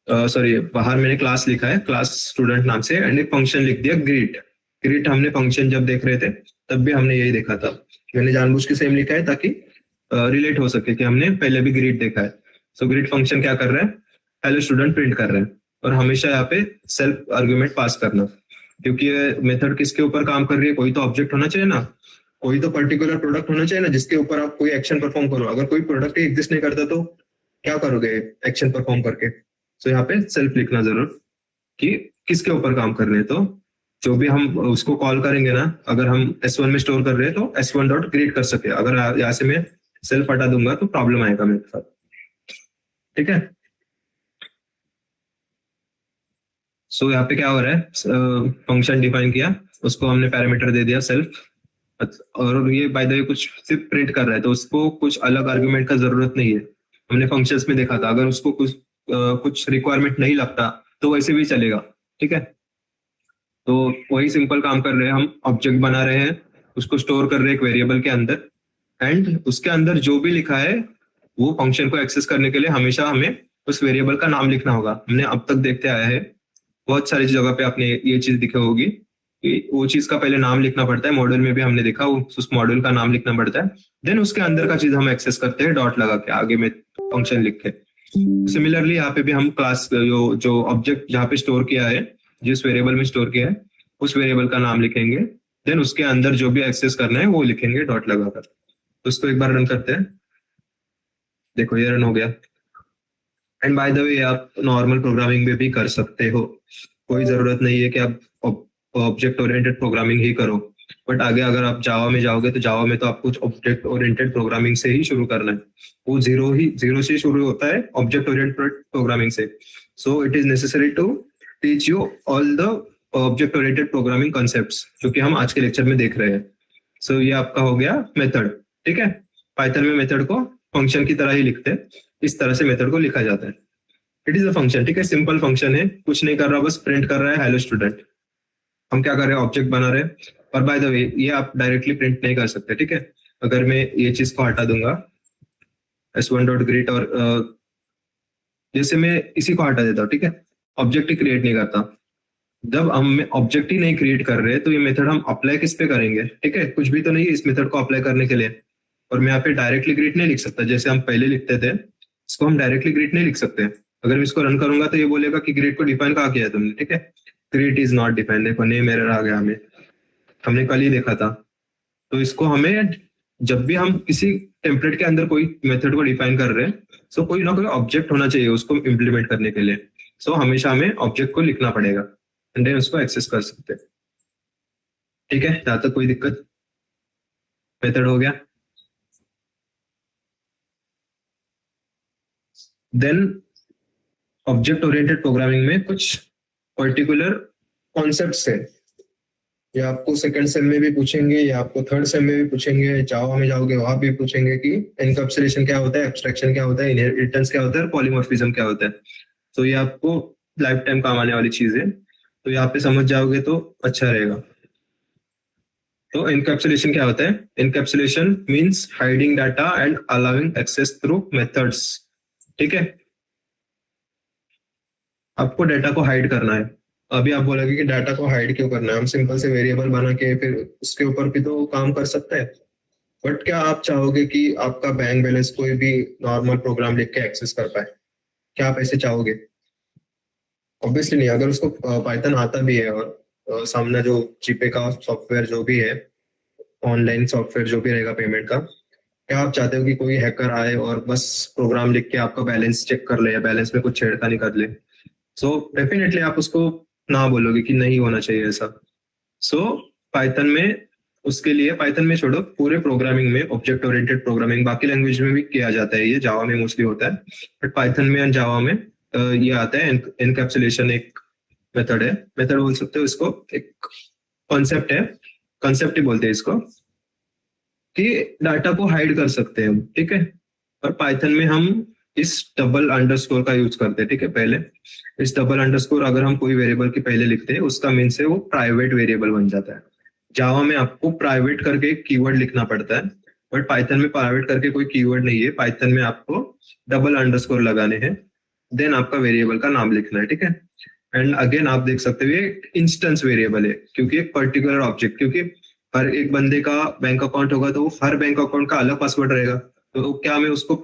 सॉरी बाहर मैंने क्लास लिखा है, क्लास स्टूडेंट नाम से, एंड एक फंक्शन लिख दिया ग्रीट। ग्रीट हमने फंक्शन जब देख रहे थे तब भी हमने यही देखा था, मैंने जानबूझ के सेम लिखा है ताकि रिलेट हो सके कि हमने पहले भी ग्रीट देखा है। सो ग्रीट फंक्शन क्या कर रहा है, हेलो स्टूडेंट प्रिंट कर रहे हैं, और हमेशा यहाँ पे सेल्फ आर्ग्यूमेंट पास करना, क्योंकि मेथड किसके ऊपर काम कर रही है, कोई तो ऑब्जेक्ट होना चाहिए ना, कोई तो पर्टिकुलर प्रोडक्ट होना चाहिए ना जिसके ऊपर आप कोई एक्शन परफॉर्म करो। अगर कोई प्रोडक्ट एग्जिस्ट नहीं करता तो क्या करोगे एक्शन परफॉर्म करके? तो यहाँ पे सेल्फ लिखना जरूर कि किसके ऊपर काम कर रहे हैं। तो जो भी हम उसको कॉल करेंगे ना, अगर हम S1 में स्टोर कर रहे हैं तो S1 डॉट क्रिएट कर सके। अगर यहाँ से मैं सेल्फ हटा दूंगा तो प्रॉब्लम आएगा मेरे साथ, ठीक है। सो यहाँ पे क्या हो रहा है, फंक्शन डिफाइन किया, उसको हमने पैरामीटर दे दिया सेल्फ, और ये बाय द वे कुछ सिर्फ प्रिंट कर रहा है, तो उसको कुछ अलग आर्गुमेंट का जरूरत नहीं है। हमने फंक्शंस में देखा था, अगर उसको कुछ रिक्वायरमेंट नहीं लगता तो वैसे भी चलेगा, ठीक है। तो वही सिंपल काम कर रहे हैं हम, ऑब्जेक्ट बना रहे हैं, उसको स्टोर कर रहे हैं एक वेरिएबल के अंदर, एंड उसके अंदर जो भी लिखा है वो फंक्शन को एक्सेस करने के लिए हमेशा हमें उस वेरिएबल का नाम लिखना होगा। हमने अब तक देखते आया है, बहुत सारी जगह पे आपने ये चीज दिखी होगी कि वो चीज का पहले नाम लिखना पड़ता है। मॉड्यूल में भी हमने देखा, उस मॉड्यूल का नाम लिखना पड़ता है, देन उसके अंदर का चीज हम एक्सेस करते हैं डॉट लगा के, आगे में फंक्शन लिख के। सिमिलरली यहाँ पे भी हम क्लास जो ऑब्जेक्ट जहाँ पे स्टोर किया है, जिस वेरिएबल में स्टोर किया है, उस वेरिएबल का नाम लिखेंगे, देन उसके अंदर जो भी एक्सेस करना है वो लिखेंगे डॉट लगाकर। तो उसको एक बार रन करते हैं, देखो ये रन हो गया। एंड बाय द वे आप नॉर्मल प्रोग्रामिंग में भी कर सकते हो, कोई जरूरत नहीं है कि आप ऑब्जेक्ट ओरिएंटेड प्रोग्रामिंग ही करो। बट आगे अगर आप जावा में जाओगे तो जावा में तो आपको ऑब्जेक्ट ओरिएंटेड प्रोग्रामिंग से ही शुरू करना है, वो जीरो से शुरू होता है ऑब्जेक्ट ओरिएंटेड प्रोग्रामिंग से। So it is necessary to teach you all the object oriented programming concepts, जो कि हम आज के लेक्चर में देख रहे हैं। सो ये आपका हो गया मेथड, ठीक है। पाइथन में मेथड को फंक्शन की तरह ही लिखते हैं, इस तरह से मेथड को लिखा जाता है। इट इज अ फंक्शन, ठीक है, सिंपल फंक्शन है, कुछ नहीं कर रहा, बस प्रिंट कर रहा है हेलो स्टूडेंट। हम क्या कर रहे हैं, ऑब्जेक्ट बना रहे हैं। और बाय द वे ये आप डायरेक्टली प्रिंट नहीं कर सकते, ठीक है। अगर मैं ये चीज को हटा दूंगा S1 डॉट ग्रीट, और जैसे मैं इसी को हटा देता हूँ, ठीक है, ऑब्जेक्ट ही क्रिएट नहीं करता। जब हम ऑब्जेक्ट ही नहीं क्रिएट कर रहे तो ये मेथड हम अप्लाई किस पे करेंगे, ठीक है, कुछ भी तो नहीं है इस मेथड को अप्लाई करने के लिए। और मैं यहाँ पे डायरेक्टली ग्रीट नहीं लिख सकता, जैसे हम पहले लिखते थे, इसको हम डायरेक्टली ग्रीट नहीं लिख सकते। अगर मैं इसको रन करूंगा तो ये बोलेगा कि ग्रीट को डिफाइन कहाँ किया है तुमने, ठीक है, ग्रीट इज नॉट डिफाइन। देखो नेम एरर आ गया, हमने कल ही देखा था। तो इसको हमें जब भी हम किसी टेम्पलेट के अंदर कोई मेथड को डिफाइन कर रहे हैं, सो कोई ना कोई ऑब्जेक्ट होना चाहिए उसको इम्प्लीमेंट करने के लिए। सो हमेशा हमें ऑब्जेक्ट को लिखना पड़ेगा, एंड देन उसको एक्सेस कर सकते हैं, ठीक है। जहां तक कोई दिक्कत, मेथड हो गया। देन ऑब्जेक्ट ओरिएंटेड प्रोग्रामिंग में कुछ पर्टिकुलर कॉन्सेप्ट्स है, ये आपको सेकंड सेम में भी पूछेंगे, या आपको थर्ड सेम में भी पूछेंगे, जावा में जाओगे वहां भी पूछेंगे कि एनकैप्सुलेशन क्या होता है, एब्स्ट्रैक्शन क्या होता है, इनहेरिटेंस क्या होता है, और पॉलीमॉर्फिज्म क्या होता है। तो ये आपको लाइफ टाइम काम आने वाली चीज है, तो यहाँ पे समझ जाओगे तो अच्छा रहेगा। तो एनकैप्सुलेशन क्या होता है, encapsulation means hiding data and allowing access through methods, ठीक है। आपको डाटा को हाइड करना है। अभी आप बोलोगे कि डाटा को हाइड क्यों करना है, हम सिंपल से वेरिएबल बना के फिर उसके ऊपर भी तो काम कर सकते हैं। बट क्या आप चाहोगे कि आपका बैंक बैलेंस कोई भी नॉर्मल प्रोग्राम लिख के एक्सेस कर पाए? क्या आप ऐसे चाहोगे? ऑब्वियसली नहीं। अगर उसको पाइथन आता भी है और सामने जो जीपे का सॉफ्टवेयर जो भी है, ऑनलाइन सॉफ्टवेयर जो भी रहेगा पेमेंट का, क्या आप चाहते हो कि कोई हैकर आए और बस प्रोग्राम लिख के आपका बैलेंस चेक कर ले या बैलेंस में कुछ छेड़खानी कर ले? सो डेफिनेटली आप उसको ना बोलोगे कि नहीं होना चाहिए ऐसा। सो पाइथन में, उसके लिए पाइथन में छोड़ो, पूरे प्रोग्रामिंग में ऑब्जेक्ट ओरिएंटेड प्रोग्रामिंग बाकी लैंग्वेज में भी किया जाता है, ये जावा में मोस्टली होता है, बट पाइथन में एंड जावा में ये आता है। एनकैप्सुलेशन एक मेथड है, मेथड बोल सकते हो इसको, एक कॉन्सेप्ट है, कॉन्सेप्ट ही बोलते हैं इसको, कि डाटा को हाइड कर सकते हैं हम, ठीक है। और पाइथन में हम इस डबल अंडरस्कोर का यूज करते हैं, ठीक है। पहले इस डबल अंडरस्कोर अगर हम कोई वेरिएबल के पहले लिखते हैं, उसका मीन से वो प्राइवेट वेरिएबल बन जाता है। जावा में आपको प्राइवेट करके एक कीवर्ड लिखना पड़ता है, बट पाइथन में प्राइवेट करके कोई कीवर्ड नहीं है। पाइथन में आपको डबल अंडरस्कोर लगाने हैं, देन आपका वेरिएबल का नाम लिखना है, ठीक है। एंड अगेन आप देख सकते हो ये इंस्टेंस वेरिएबल है, क्योंकि एक पर्टिकुलर ऑब्जेक्ट, क्योंकि हर एक बंदे का बैंक अकाउंट होगा तो हर बैंक अकाउंट का अलग पासवर्ड रहेगा, तो क्या मैं उसको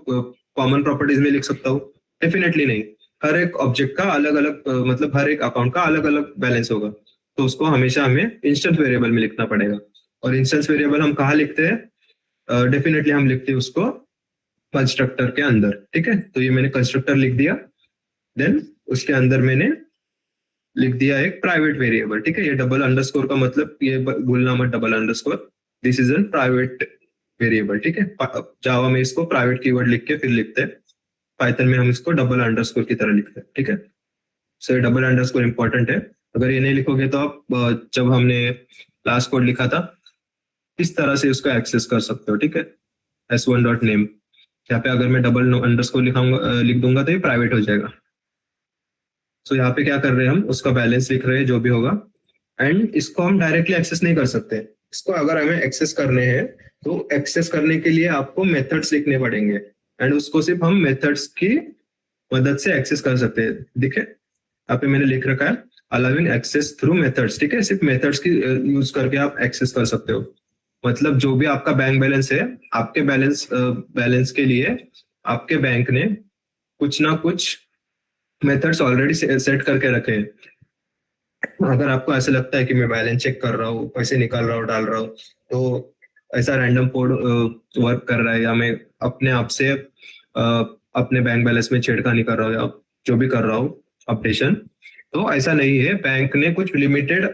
कॉमन प्रॉपर्टीज में लिख सकता हूँ? डेफिनेटली नहीं। हर एक ऑब्जेक्ट का अलग अलग मतलब हर एक अकाउंट का अलग अलग बैलेंस होगा, तो उसको हमेशा हमें इंस्टेंस वेरिएबल में लिखना पड़ेगा। और इंस्टेंस वेरिएबल हम कहाँ लिखते हैं? डेफिनेटली हम लिखते हैं उसको कंस्ट्रक्टर के अंदर, ठीक है। तो ये मैंने कंस्ट्रक्टर लिख दिया, देन उसके अंदर मैंने लिख दिया एक प्राइवेट वेरिएबल, ठीक है। ये डबल अंडरस्कोर का मतलब ये भूलना मत, double underscore, this is an private variable, ठीक है। जावा में इसको प्राइवेट कीवर्ड लिख के फिर लिखते हैं, पाइथन में हम इसको डबल अंडरस्कोर की तरह लिखते हैं, ठीक है। सो ये डबल अंडरस्कोर इंपॉर्टेंट है। अगर ये नहीं लिखोगे तो आप जब हमने लास्ट कोड लिखा था इस तरह से उसको एक्सेस कर सकते हो, ठीक है। s1.name, यहाँ पे अगर मैं डबल अंडरस्कोर लिख दूंगा तो ये प्राइवेट हो जाएगा। सो यहाँ पे क्या कर रहे हैं हम, उसका बैलेंस लिख रहे हैं जो भी होगा, एंड इसको हम डायरेक्टली एक्सेस नहीं कर सकते। इसको अगर हमें एक्सेस करने हैं तो एक्सेस करने के लिए आपको मेथड्स लिखने पड़ेंगे, एंड उसको सिर्फ हम मेथड्स की मदद से एक्सेस कर सकते हैं। देखिए यहाँ पे मैंने लिख रखा है अलाउइंग एक्सेस थ्रू मेथड्स, ठीक है। सिर्फ मेथड्स की यूज करके आप एक्सेस कर सकते हो। मतलब जो भी आपका बैंक बैलेंस है, आपके बैलेंस के लिए आपके बैंक ने कुछ ना कुछ मेथड्स ऑलरेडी सेट करके रखे हैं। अगर आपको ऐसा लगता है कि मैं बैलेंस चेक कर रहा हूँ, पैसे निकाल रहा हूँ, डाल रहा हूँ, तो ऐसा रैंडम कोड वर्क कर रहा है, या मैं अपने आप से अपने बैंक बैलेंस में छेड़खानी कर रहा हूँ, या जो भी कर रहा हूँ अपडेशन, तो ऐसा नहीं है। बैंक ने कुछ लिमिटेड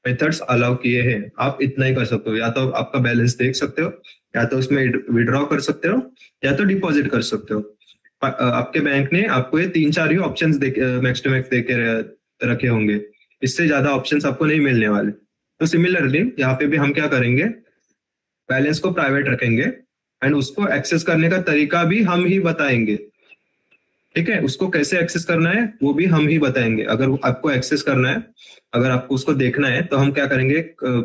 मेथड्स अलाउ किए हैं, आप इतना ही कर सकते हो। या तो आपका बैलेंस देख सकते हो, या तो उसमें विड्रॉ कर सकते हो, या तो डिपॉजिट कर सकते हो। आपके बैंक ने आपको ये 3-4 ही ऑप्शन मैक्स टू मैक्स देके रखे होंगे, इससे ज्यादा ऑप्शंस आपको नहीं मिलने वाले। तो सिमिलरली यहाँ पे भी हम क्या करेंगे, बैलेंस को प्राइवेट रखेंगे, एंड उसको एक्सेस करने का तरीका भी हम ही बताएंगे, ठीक है। उसको कैसे एक्सेस करना है वो भी हम ही बताएंगे। अगर आपको एक्सेस करना है, अगर आपको उसको देखना है, तो हम क्या करेंगे,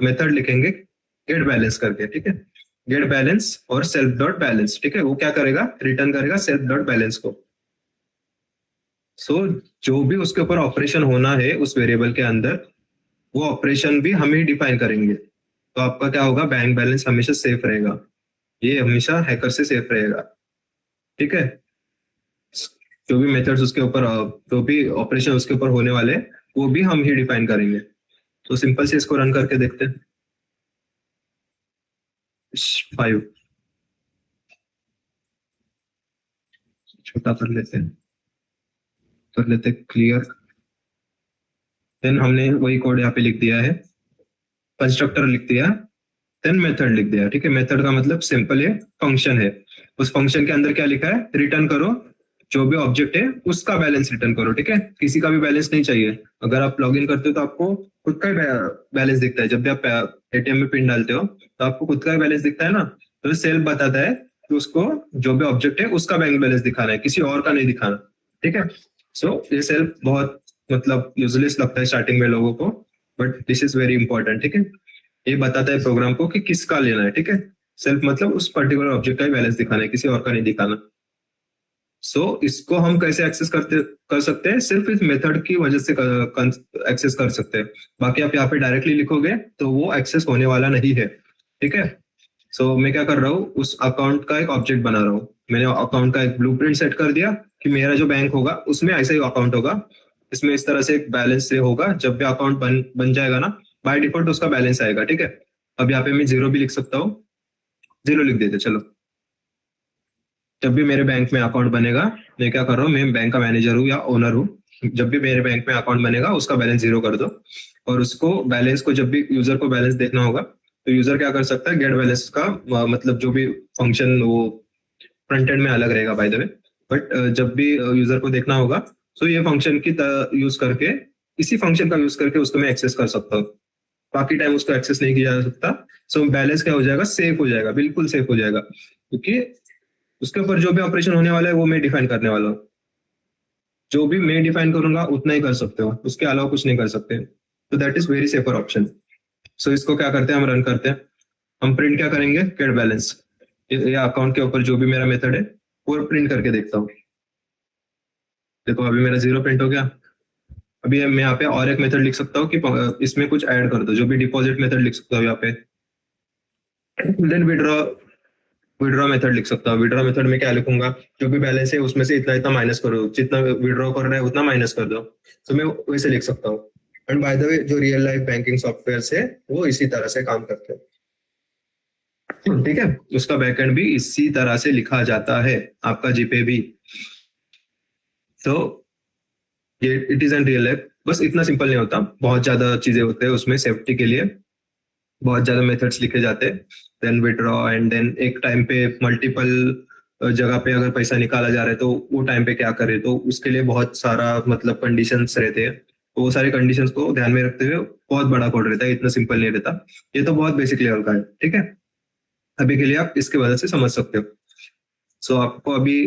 मेथड लिखेंगे गेट बैलेंस करके, ठीक है। गेट बैलेंस और सेल्फ डॉट बैलेंस, ठीक है। वो क्या करेगा, रिटर्न करेगा सेल्फ डॉट बैलेंस को। सो जो भी उसके ऊपर ऑपरेशन होना है उस वेरिएबल के अंदर, वो ऑपरेशन भी हम ही डिफाइन करेंगे। तो आपका क्या होगा, बैंक बैलेंस हमेशा सेफ रहेगा, ये हमेशा हैकर से सेफ रहेगा, ठीक है। जो भी मेथड्स उसके ऊपर, जो भी ऑपरेशन उसके ऊपर होने वाले, वो भी हम ही डिफाइन करेंगे। तो सिंपल से इसको रन करके देखते हैं। 5 छोटा कर लेते हैं क्लियर। देन हमने वही कोड यहाँ पे लिख दिया है, कंस्ट्रक्टर लिख दिया, देन मेथड लिख दिया, ठीक है। मेथड का मतलब सिंपल है, फंक्शन है। उस फंक्शन के अंदर क्या लिखा है, रिटर्न करो जो भी ऑब्जेक्ट है उसका बैलेंस रिटर्न करो, ठीक है। किसी का भी बैलेंस नहीं चाहिए। अगर आप लॉगिन करते हो तो आपको खुद का ही बैलेंस दिखता है। जब भी आप एटीएम में पिन डालते हो तो आपको खुद का ही बैलेंस दिखता है ना, तो सेल्फ बताता है कि उसको जो भी ऑब्जेक्ट है उसका बैंक बैलेंस दिखाना है, किसी और का नहीं दिखाना, ठीक है। सो ये सेल्फ बहुत मतलब यूजलेस लगता है स्टार्टिंग में लोगों को, but this is very important, ठीक है। ये बताता है प्रोग्राम को कि किसका लेना है, ठीक है। सेल्फ मतलब उस पर्टिकुलर ऑब्जेक्ट का ही बैलेंस दिखाना है, किसी और का नहीं दिखाना। सो इसको हम कैसे एक्सेस कर सकते हैं, सिर्फ इस मेथड की वजह से एक्सेस कर सकते हैं। बाकी आप यहाँ पे डायरेक्टली लिखोगे तो वो एक्सेस होने वाला नहीं है, ठीक है। सो मैं क्या कर रहा हूँ, उस अकाउंट का एक ऑब्जेक्ट बना रहा हूँ। मैंने अकाउंट का एक ब्लूप्रिंट सेट कर दिया कि मेरा जो बैंक होगा उसमें ऐसा ही अकाउंट होगा, इसमें इस तरह से एक बैलेंस से होगा। जब भी अकाउंट बन जाएगा ना, बाय डिफॉल्ट उसका बैलेंस आएगा, ठीक है। अब यहाँ पे मैं 0 भी लिख सकता हूँ, 0 लिख देते चलो। जब भी मेरे बैंक में अकाउंट बनेगा, मैं क्या कर रहा हूँ, मैं बैंक का मैनेजर हूँ या ओनर हूँ, जब भी मेरे बैंक में अकाउंट बनेगा उसका बैलेंस 0 कर दो। और उसको बैलेंस को जब भी यूजर को बैलेंस देखना होगा तो यूजर क्या कर सकता है, गेट बैलेंस का मतलब जो भी फंक्शन वो फ्रंट एंड में अलग रहेगा बाय द वे, बट जब भी यूजर को देखना होगा तो ये फंक्शन की यूज करके, इसी फंक्शन का यूज करके उसको मैं एक्सेस कर सकता हूँ। बाकी टाइम उसको एक्सेस नहीं किया जा सकता। सो बैलेंस क्या हो जाएगा, सेफ हो जाएगा, बिल्कुल सेफ हो जाएगा, क्योंकि उसके ऊपर जो भी ऑपरेशन होने वाला है वो मैं डिफाइन करने वाला हूँ। जो भी मैं डिफाइन करूंगा उतना ही कर सकते हो, उसके अलावा कुछ नहीं कर सकते। तो that is very safer option. So इसको क्या करते हैं, हम रन करते हैं। हम प्रिंट क्या करेंगे, गेट बैलेंस, या अकाउंट के ऊपर जो भी मेरा मेथड है वो प्रिंट करके देखता हूँ। देखो अभी मेरा 0 प्रिंट हो गया। अभी मैं यहाँ पे और एक मेथड लिख सकता हूँ कि इसमें कुछ ऐड कर दो, जो भी डिपॉजिट मेथड लिख सकता हूँ यहाँ पे। देन विड्रॉ मेथड लिख सकता हूँ। विड्रॉ मेथड में क्या लिखूंगा, जो भी बैलेंस है उसमें से इतना इतना माइनस करो, जितना विड्रॉ कर रहा है उतना माइनस कर दो। तो मैं वैसे लिख सकता हूँ। एंड बाय द वे जो रियल लाइफ बैंकिंग सॉफ्टवेयर है वो इसी तरह से काम करते हैं, ठीक है। उसका बैकएंड भी इसी तरह से लिखा जाता है, आपका जीपे भी। तो ये it is an real life बस इतना सिंपल नहीं होता, बहुत ज्यादा चीजें होते हैं उसमें सेफ्टी के लिए, बहुत ज्यादा मेथड्स लिखे जाते हैं। देन विड्रॉ, एंड देन एक टाइम पे मल्टीपल जगह पे अगर पैसा निकाला जा रहा है तो वो टाइम पे क्या करे, तो उसके लिए बहुत सारा मतलब कंडीशंस रहते हैं। तो वो सारे कंडीशंस को ध्यान में रखते हुए बहुत बड़ा कोड रहता है, इतना सिंपल नहीं रहता। ये तो बहुत बेसिक लेवल का है, ठीक है। अभी के लिए आप इसके वजह से समझ सकते हो। सो आपको अभी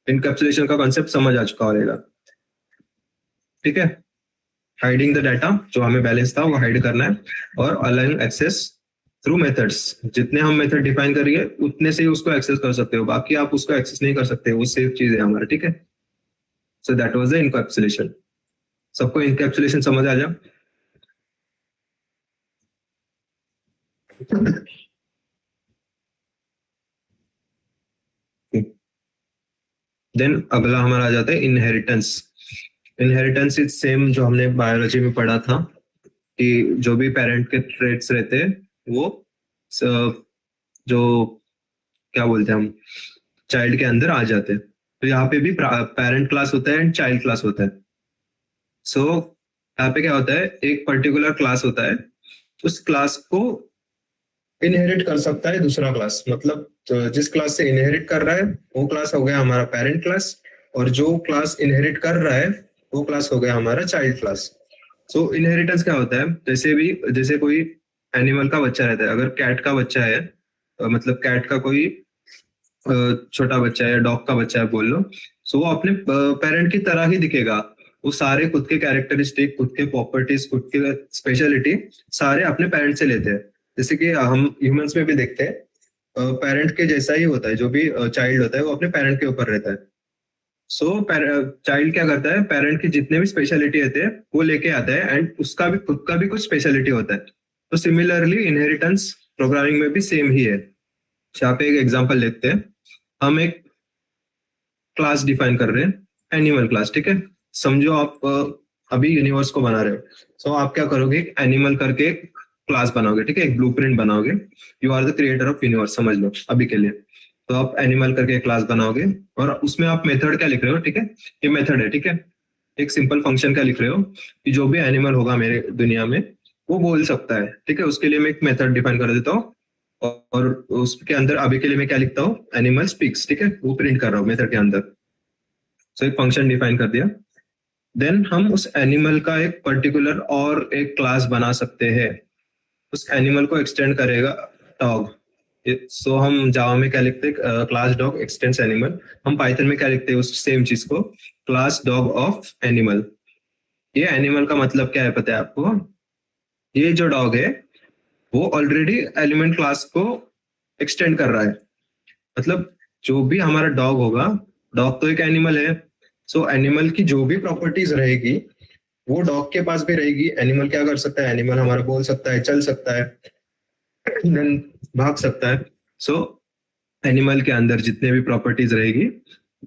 इनकैप्सुलेशन का कॉन्सेप्ट समझ आ चुका होगा, ठीक है। हाइडिंग द डाटा, जो हमें बैलेंस था वो हाइड करना है, और अलाइंग एक्सेस थ्रू मेथड्स, जितने हम मेथड डिफाइन करिए उतने से ही उसको एक्सेस कर सकते हो, बाकी आप उसको एक्सेस नहीं कर सकते, वो सेफ चीज है हमारा, ठीक है। So that was the encapsulation. सबको इनकैप्सुलेशन समझ आ जाए। देन अगला हमारा आ जाता है इनहेरिटेंस। इनहेरिटेंस इज सेम जो हमने बायोलॉजी में पढ़ा था, कि जो भी पेरेंट के ट्रेट्स रहते हैं वो जो क्या बोलते हैं हम, चाइल्ड के अंदर आ जाते हैं। तो यहाँ पे भी पेरेंट क्लास होता है एंड चाइल्ड क्लास होता है। सो यहाँ पे क्या होता है, एक पर्टिकुलर क्लास होता है, उस क्लास को इनहेरिट कर सकता है दूसरा क्लास, मतलब तो जिस क्लास से इनहेरिट कर रहा है वो क्लास हो गया हमारा पेरेंट क्लास, और जो क्लास इनहेरिट कर रहा है वो क्लास हो गया हमारा चाइल्ड क्लास। सो इनहेरिटेंस क्या होता है, जैसे कोई एनिमल का बच्चा रहता है, अगर कैट का बच्चा है, मतलब कैट का कोई छोटा बच्चा है या डॉग का बच्चा है बोल लो, सो वो अपने पेरेंट की तरह ही दिखेगा। वो सारे खुद के कैरेक्टरिस्टिक, खुद के प्रॉपर्टीज, खुद के स्पेशलिटी सारे अपने पेरेंट से लेते हैं। जैसे कि हम ह्यूमंस में भी देखते हैं, पेरेंट के जैसा ही होता है, जो भी चाइल्ड होता है वो अपने पेरेंट के ऊपर रहता है। सो चाइल्ड क्या करता है, पेरेंट की जितने भी स्पेशलिटी रहते हैं वो लेके आता है, एंड उसका भी खुद का भी कुछ स्पेशलिटी होता है। तो सिमिलरली इनहेरिटेंस प्रोग्रामिंग में भी सेम ही है। यहाँ पे एक एग्जांपल लेते हैं। हम एक क्लास डिफाइन कर रहे हैं, एनिमल क्लास, ठीक है। समझो आप अभी यूनिवर्स को बना रहे हो, सो आप क्या करोगे, एनिमल करके क्लास बनाओगे, ठीक है, एक ब्लूप्रिंट बनाओगे। You are the creator of universe, समझ लो अभी के लिए। तो आप एनिमल करके क्लास बनाओगे, और उसमें आप मेथड क्या लिख रहे हो, ठीक है, ये मेथड है, ठीक है। एक सिंपल फंक्शन क्या लिख रहे हो, कि जो भी एनिमल होगा मेरे दुनिया में वो बोल सकता है, ठीक है। उसके लिए मैं एक मेथड डिफाइन कर देता हूँ, और उसके अंदर अभी के लिए मैं क्या लिखता हूँ, एनिमल स्पीक्स, ठीक है, वो प्रिंट कर रहा हूँ मेथड के अंदर। सो एक फंक्शन डिफाइन कर दिया। देन हम उस एनिमल का एक पर्टिकुलर और एक क्लास बना सकते हैं, उस एनिमल को एक्सटेंड करेगा डॉग। सो हम जावा में क्या लिखते हैं, क्लास डॉग एक्सटेंड्स एनिमल। हम पाइथन में क्या लिखते हैं उस सेम चीज को, क्लास डॉग ऑफ एनिमल। ये एनिमल का मतलब क्या है पता है आपको, ये जो डॉग है वो ऑलरेडी एलिमेंट क्लास को एक्सटेंड कर रहा है। मतलब जो भी हमारा डॉग होगा, डॉग तो एक एनिमल है, सो एनिमल की जो भी प्रॉपर्टीज रहेगी वो डॉग के पास भी रहेगी। एनिमल क्या कर सकता है, एनिमल हमारा बोल सकता है, चल सकता है, देन भाग सकता है। सो एनिमल के अंदर जितने भी प्रॉपर्टीज रहेगी,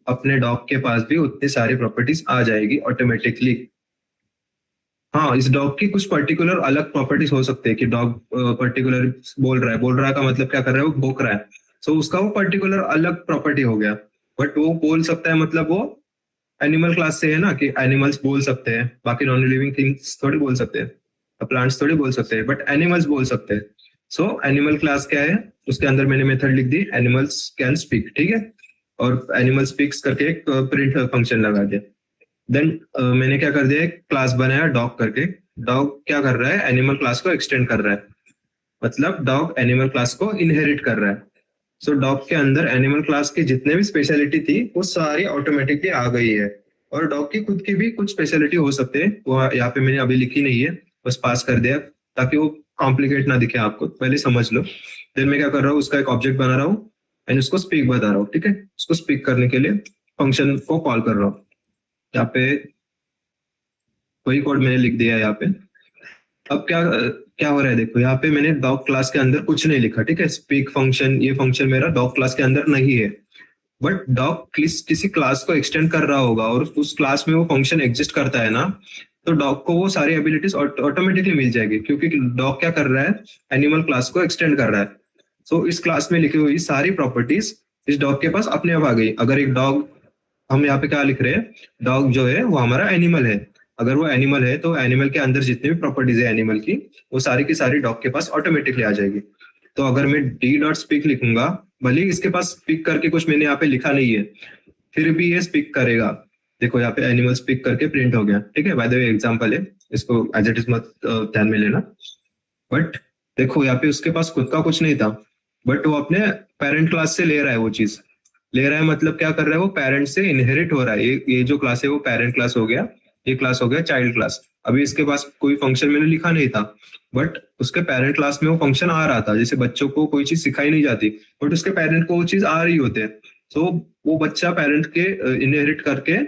अपने डॉग के पास भी उतनी सारी प्रॉपर्टीज आ जाएगी ऑटोमेटिकली। हाँ, इस डॉग की कुछ पर्टिकुलर अलग प्रॉपर्टीज हो सकते हैं, कि डॉग पर्टिकुलर बोल रहा है का मतलब क्या कर रहा है, वो भौंक रहा है। सो उसका वो पर्टिकुलर अलग प्रॉपर्टी हो गया। बट वो बोल सकता है मतलब वो एनिमल क्लास से है ना, कि एनिमल्स बोल सकते हैं, बाकी नॉन लिविंग थिंग्स थोड़ी बोल सकते हैं, प्लांट्स थोड़ी बोल सकते हैं, बट एनिमल्स बोल सकते हैं। सो एनिमल क्लास क्या है, उसके अंदर मैंने मेथड लिख दी, एनिमल्स कैन स्पीक, ठीक है, और एनिमल स्पीक्स करके एक प्रिंट फंक्शन लगा दिया। देन मैंने क्या कर दिया, एक क्लास बनाया डॉग करके। डॉग क्या कर रहा है, एनिमल क्लास को एक्सटेंड कर रहा है, मतलब डॉग एनिमल क्लास को इनहेरिट कर रहा है। सो डॉग के अंदर एनिमल क्लास की जितने भी स्पेशलिटी थी वो सारी ऑटोमेटिकली आ गई है, और डॉग की खुद की भी कुछ स्पेशलिटी हो सकते हैं, वो यहाँ पे मैंने अभी लिखी नहीं है, बस पास कर दिया ताकि वो कॉम्प्लिकेट ना दिखे आपको, पहले समझ लो। देन मैं क्या कर रहा हूँ, उसका एक ऑब्जेक्ट बना रहा हूँ एंड उसको स्पीक बता रहा हूँ, ठीक है। उसको स्पीक करने के लिए फंक्शन को कॉल कर रहा हूँ। यहाँ पे वही कोड मैंने लिख दिया है यहाँ पे। अब क्या क्या हो रहा है देखो, यहाँ पे मैंने डॉग क्लास के अंदर कुछ नहीं लिखा, ठीक है। स्पीक फंक्शन, ये फंक्शन मेरा डॉग क्लास के अंदर नहीं है, बट डॉग किसी क्लास को एक्सटेंड कर रहा होगा, और उस क्लास में वो फंक्शन एग्जिस्ट करता है ना, तो डॉग को वो सारी एबिलिटीज ऑटोमेटिकली मिल जाएगी, क्योंकि डॉग क्या कर रहा है, एनिमल क्लास को एक्सटेंड कर रहा है। सो इस क्लास में लिखी हुई सारी प्रॉपर्टीज इस डॉग के पास अपने आप आ गई। अगर एक डॉग, हम यहाँ पे क्या लिख रहे हैं, डॉग जो है वो हमारा एनिमल है, अगर वो एनिमल है तो एनिमल के अंदर जितनी भी प्रॉपर्टीज है एनिमल की, वो सारी की सारी डॉग के पास ऑटोमेटिकली आ जाएगी। तो अगर मैं डी डॉट स्पीक लिखूंगा, भले ही इसके पास स्पीक करके कुछ मैंने यहाँ पे लिखा नहीं है, फिर भी ये स्पीक करेगा। देखो यहाँ पे एनिमल स्पीक करके प्रिंट हो गया, ठीक है। बाय द वे एग्जांपल है, इसको एज इट इज मत ध्यान में लेना। बट देखो यहाँ पे उसके पास खुद का कुछ नहीं था, बट वो अपने पेरेंट क्लास से ले रहा है वो चीज। ले रहा है मतलब क्या कर रहा है, वो पेरेंट से इनहेरिट हो रहा है। ये जो क्लास है वो पेरेंट क्लास हो गया, ये क्लास हो गया चाइल्ड क्लास। अभी इसके पास कोई फंक्शन मैंने लिखा नहीं था, बट उसके पेरेंट क्लास में वो फंक्शन आ रहा था। जैसे बच्चों को कोई चीज सिखाई नहीं जाती, बट उसके पेरेंट को वो चीज आ रही होते हैं, तो वो बच्चा पेरेंट के इनहेरिट करके